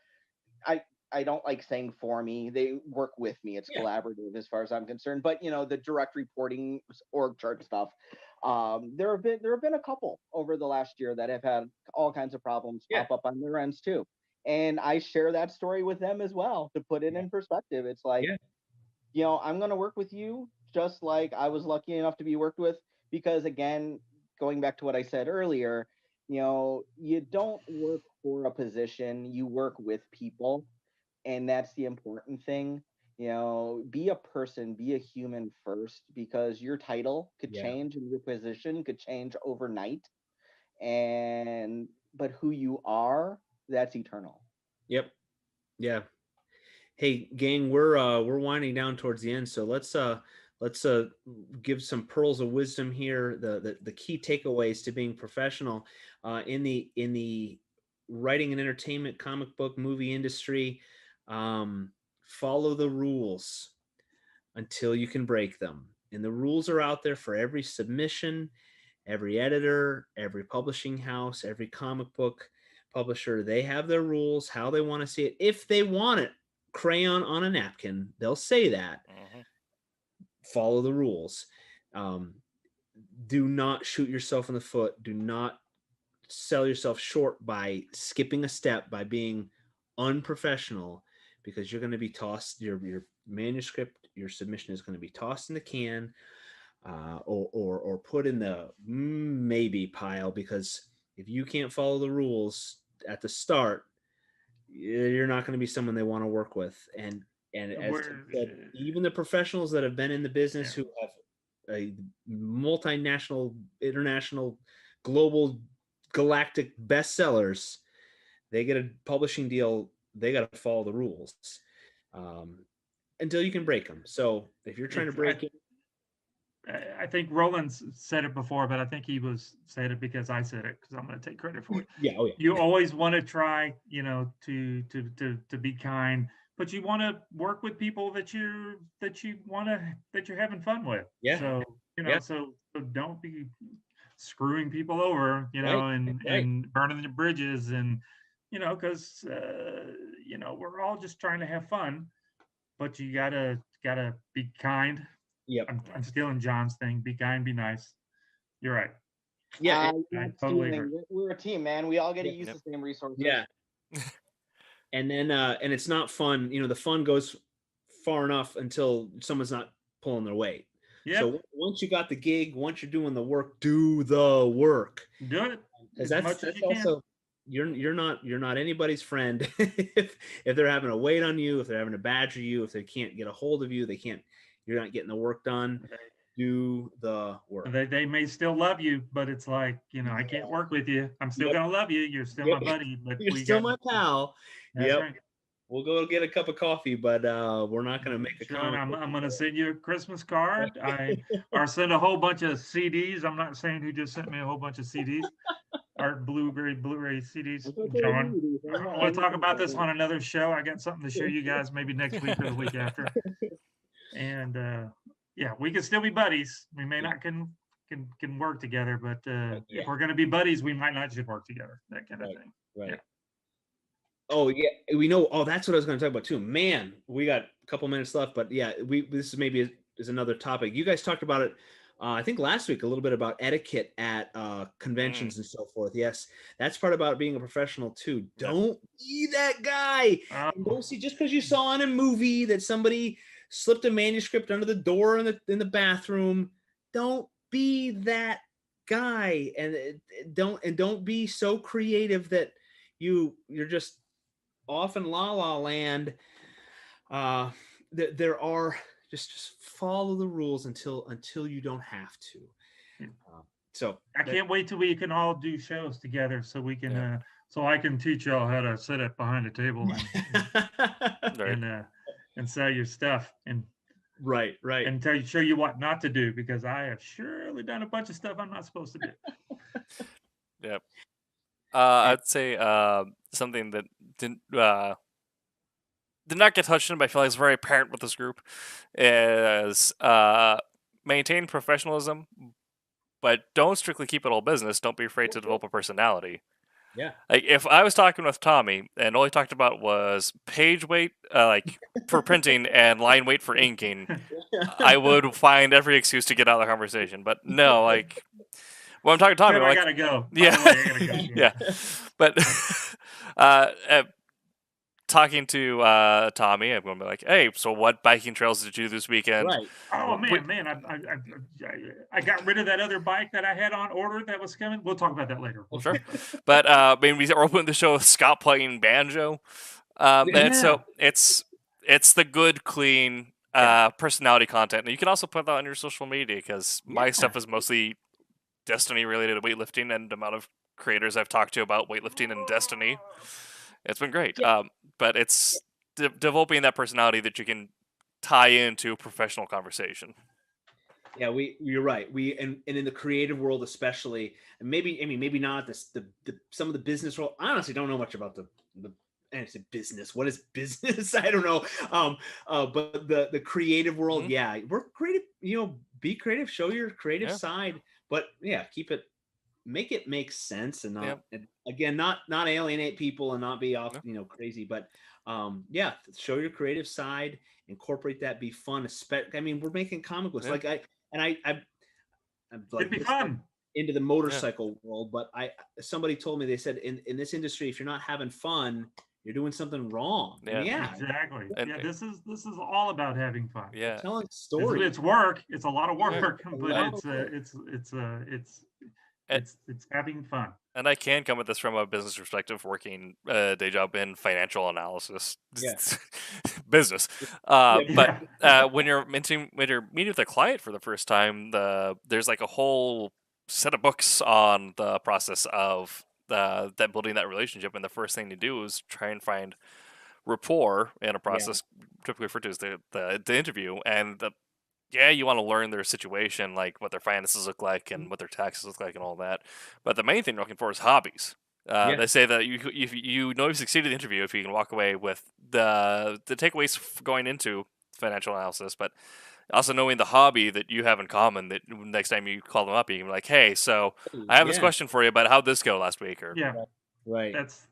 I don't like saying for me. They work with me. It's collaborative as far as I'm concerned. But the direct reporting org chart stuff. There have been a couple over the last year that have had all kinds of problems pop up on their ends too. And I share that story with them as well to put it in perspective. It's like, I'm going to work with you just like I was lucky enough to be worked with, because again, going back to what I said earlier, you don't work for a position, you work with people. And that's the important thing. Be a person, be a human first, because your title could change and your position could change overnight. But who you are, that's eternal. Yep. Yeah. Hey, gang, we're winding down towards the end, so let's give some pearls of wisdom here. The key takeaways to being professional in the writing and entertainment, comic book, movie industry. Follow the rules until you can break them, and the rules are out there for every submission, every editor, every publishing house, every comic book publisher. They have their rules, how they want to see it. If they want it crayon on a napkin, they'll say that. Follow the rules. Do not shoot yourself in the foot. Do not sell yourself short by skipping a step, by being unprofessional, because you're going to be tossed. Your manuscript, your submission is going to be tossed in the can, or put in the maybe pile, because if you can't follow the rules at the start, you're not going to be someone they want to work with. And as Tim said, even the professionals that have been in the business, who have a multinational, international, global, galactic bestsellers, they get a publishing deal. They got to follow the rules until you can break them. So if you're trying to break it, I think Roland said it before, but I think he said it because I said it, because I'm going to take credit for it. You always want to try, to be kind, but you want to work with people that you're having fun with. So so don't be screwing people over, and burning the bridges, and because we're all just trying to have fun, but you gotta be kind. I'm stealing John's thing. Be kind, be nice. You're right. I totally agree. We're a team, man. We all get to use the same resources. And then and it's not fun. The fun goes far enough until someone's not pulling their weight. So once you got the gig, once you're doing the work, do the work. Do it. Because that's also you're not anybody's friend if they're having to wait on you, if they're having to badger you, if they can't get a hold of you, you're not getting the work done. Do the work. They may still love you, but it's like, I can't work with you. I'm still gonna love you. You're still my buddy, but you're still my pal. That's right. We'll go get a cup of coffee, but we're not going to make a comment. I'm going to send you a Christmas card. Or send a whole bunch of CDs. I'm not saying who just sent me a whole bunch of CDs. Or Blu-ray CDs. John, we'll talk about this on another show. I got something to show you guys maybe next week or the week after. And we can still be buddies. We may not can work together, but if we're going to be buddies, we might not should work together. That kind of thing. Right. Oh yeah, we know. Oh, that's what I was going to talk about too. Man, we got a couple minutes left, but this is maybe is another topic. You guys talked about it, I think last week, a little bit about etiquette at conventions and so forth. Yes, that's part about being a professional too. Don't be that guy. And don't see just because you saw in a movie that somebody slipped a manuscript under the door in the bathroom. Don't be that guy, and don't be so creative that you're just off in la la land. There are just follow the rules until you don't have to. So I can't wait till we can all do shows together, so we can so I can teach y'all how to sit up behind a table and sell your stuff and right and show you what not to do, because I have surely done a bunch of stuff I'm not supposed to do. Yep. I'd say something that did not get touched on, but I feel like it's very apparent with this group, is maintain professionalism, but don't strictly keep it all business. Don't be afraid to develop a personality. Yeah. Like if I was talking with Tommy and all he talked about was page weight, like for printing and line weight for inking, I would find every excuse to get out of the conversation. But no, like when I'm talking to Tommy, Tim, I'm I like, gotta go. By yeah, the way, I gotta go. yeah. But talking to Tommy, I'm going to be like, hey, so what biking trails did you do this weekend? Right. Oh Wait. man, I got rid of that other bike that I had on order that was coming. We'll talk about that later. Well, sure. But I mean, we opened the show with Scott playing banjo, and so it's the good, clean personality content. And you can also put that on your social media because my stuff is mostly Destiny related to weightlifting, and the amount of creators I've talked to about weightlifting and Destiny, it's been great. But it's developing that personality that you can tie into a professional conversation. Yeah, you're right. And in the creative world especially, and maybe not the some of the business world. I honestly don't know much about the and it's a business. What is business? I don't know. But the creative world, yeah, we're creative. Be creative. Show your creative side. But yeah, make it make sense and not and again not alienate people and not be off crazy. But yeah, show your creative side. Incorporate that. Be fun. I mean, we're making comic books. Like I'm like, it'd be fun. Into the motorcycle world, but somebody told me, they said in this industry, if you're not having fun, you're doing something wrong. Yeah, exactly. Yeah, this is all about having fun. Yeah, telling stories. It's work. It's a lot of work, but it's having fun. And I can come at this from a business perspective, working a day job in financial analysis, business. But when you're meeting with a client for the first time, there's like a whole set of books on the process of that building that relationship, and the first thing to do is try and find rapport in a process typically referred to as the interview. And you want to learn their situation, like what their finances look like and what their taxes look like and all that. But the main thing you're looking for is hobbies. They say that if you succeeded in the interview if you can walk away with the takeaways going into financial analysis, but also knowing the hobby that you have in common, that next time you call them up, you can be like, hey, so I have this question for you about how'd this go last week? Or right. That's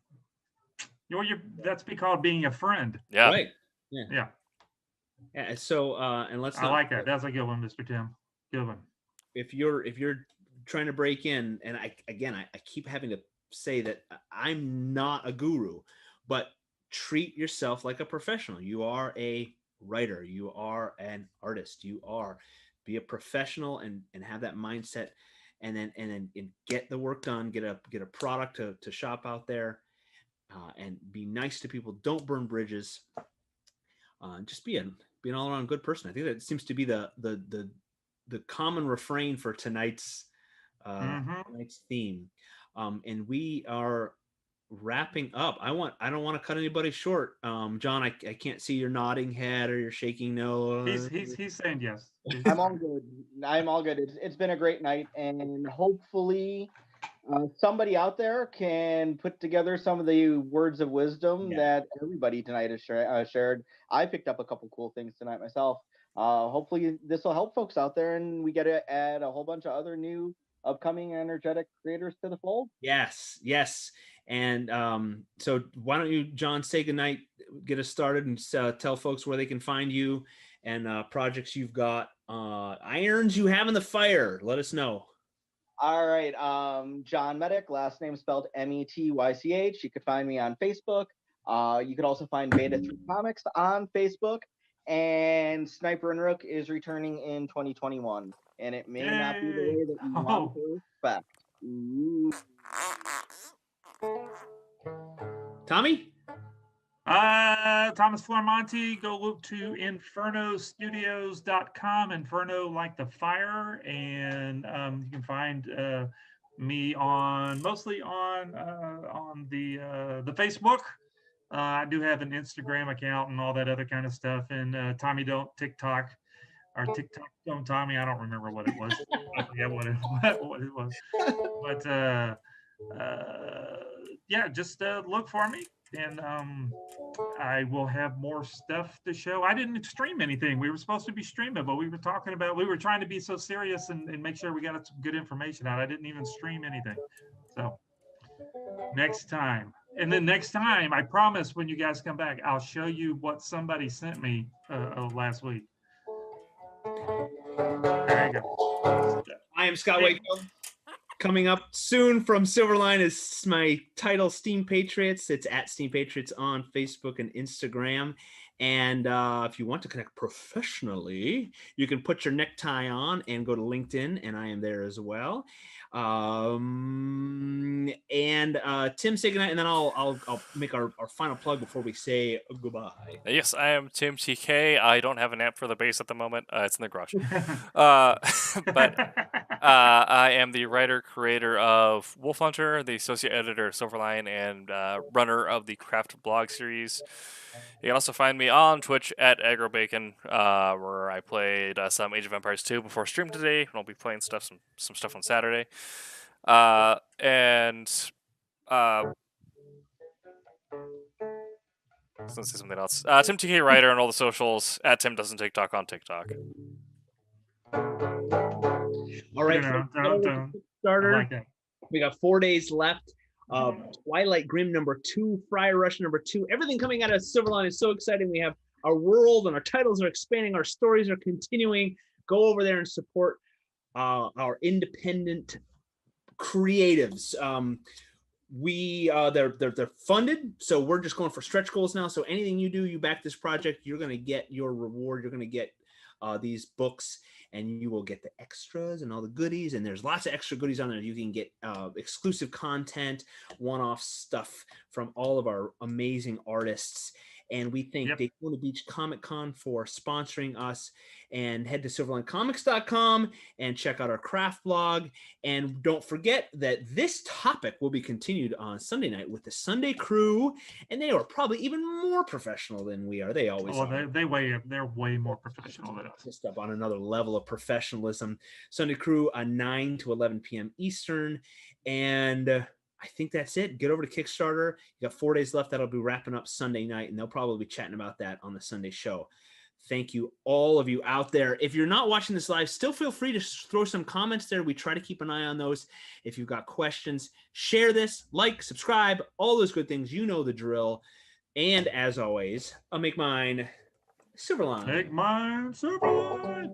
called being a friend. Yeah. Right. Yeah. So and let's. I like that. That's a good one, Mr. Tim. Good one. If you're trying to break in, and I keep having to say that I'm not a guru, but treat yourself like a professional. You are a writer. You are an artist. Be a professional and have that mindset, and then get the work done. Get a product to shop out there, and be nice to people. Don't burn bridges. Just be an all-around good person. I think that seems to be the common refrain for tonight's theme. And we are wrapping up. I don't want to cut anybody short. John, I can't see your nodding head or your shaking nose. He's saying yes. I'm all good. It's been a great night, and hopefully somebody out there can put together some of the words of wisdom that everybody tonight has shared. I picked up a couple cool things tonight myself. Hopefully this will help folks out there, and we get to add a whole bunch of other new upcoming energetic creators to the fold. Yes. And so why don't you, John, say goodnight, get us started, and tell folks where they can find you and projects you've got, irons you have in the fire. Let us know. All right. John Medic, last name spelled Metych. You could find me on Facebook. You could also find Beta 3 Comics on Facebook. And Sniper and Rook is returning in 2021. And it may not be the way that you want to expect. Ooh. Tommy? Thomas Flormonti. Go look to infernostudios.com. Inferno like the fire. And you can find me mostly on the Facebook. I do have an Instagram account and all that other kind of stuff. And Tommy Don't TikTok. Or TikTok Don't Tommy. I don't remember what it was. I forget what it was. But just look for me. And I will have more stuff to show. I didn't stream anything. We were supposed to be streaming, but we were trying to be so serious and make sure we got some good information out. I didn't even stream anything. So next time. And then next time, I promise when you guys come back, I'll show you what somebody sent me last week. There you go. I am Scott Wakefield. Coming up soon from Silverline is my title, Steam Patriots. It's at Steam Patriots on Facebook and Instagram. And if you want to connect professionally, you can put your necktie on and go to LinkedIn, and I am there as well. And Tim, say goodnight, and then I'll make our final plug before we say goodbye. Yes, I am Tim TK. I don't have an app for the bass at the moment. It's in the garage. But I am the writer, creator of Wolf Hunter, the associate editor of Silverline, and runner of the Craft blog series. You can also find me on Twitch at AgroBacon, where I played some Age of Empires 2 before stream today. I'll be playing some stuff on Saturday. I was gonna say something else. Tim TK Writer on all the socials, at Tim Doesn't TikTok on TikTok. All right, Kickstarter. Like that. We got 4 days left. Twilight Grim #2, Fire Rush #2. Everything coming out of Silverline is so exciting. We have our world and our titles are expanding. Our stories are continuing. Go over there and support our independent creatives. They're funded, so we're just going for stretch goals now. So anything you do, you back this project, you're going to get your reward. You're going to get these books, and you will get the extras and all the goodies. And there's lots of extra goodies on there. You can get exclusive content, one-off stuff from all of our amazing artists. And we thank Daytona Beach Comic Con for sponsoring us. And head to silverlinecomics.com and check out our craft blog. And don't forget that this topic will be continued on Sunday night with the Sunday Crew. And they are probably even more professional than we are. They always are. They're way more professional than us. Just up on another level of professionalism. Sunday Crew, 9 to 11 p.m. Eastern. And I think that's it. Get over to Kickstarter. You got 4 days left. That'll be wrapping up Sunday night, and they'll probably be chatting about that on the Sunday show. Thank you, all of you out there. If you're not watching this live, still feel free to throw some comments there. We try to keep an eye on those. If you've got questions, share this, like, subscribe, all those good things. You know the drill. And as always, I'll make mine Silverline. Make mine Silverline.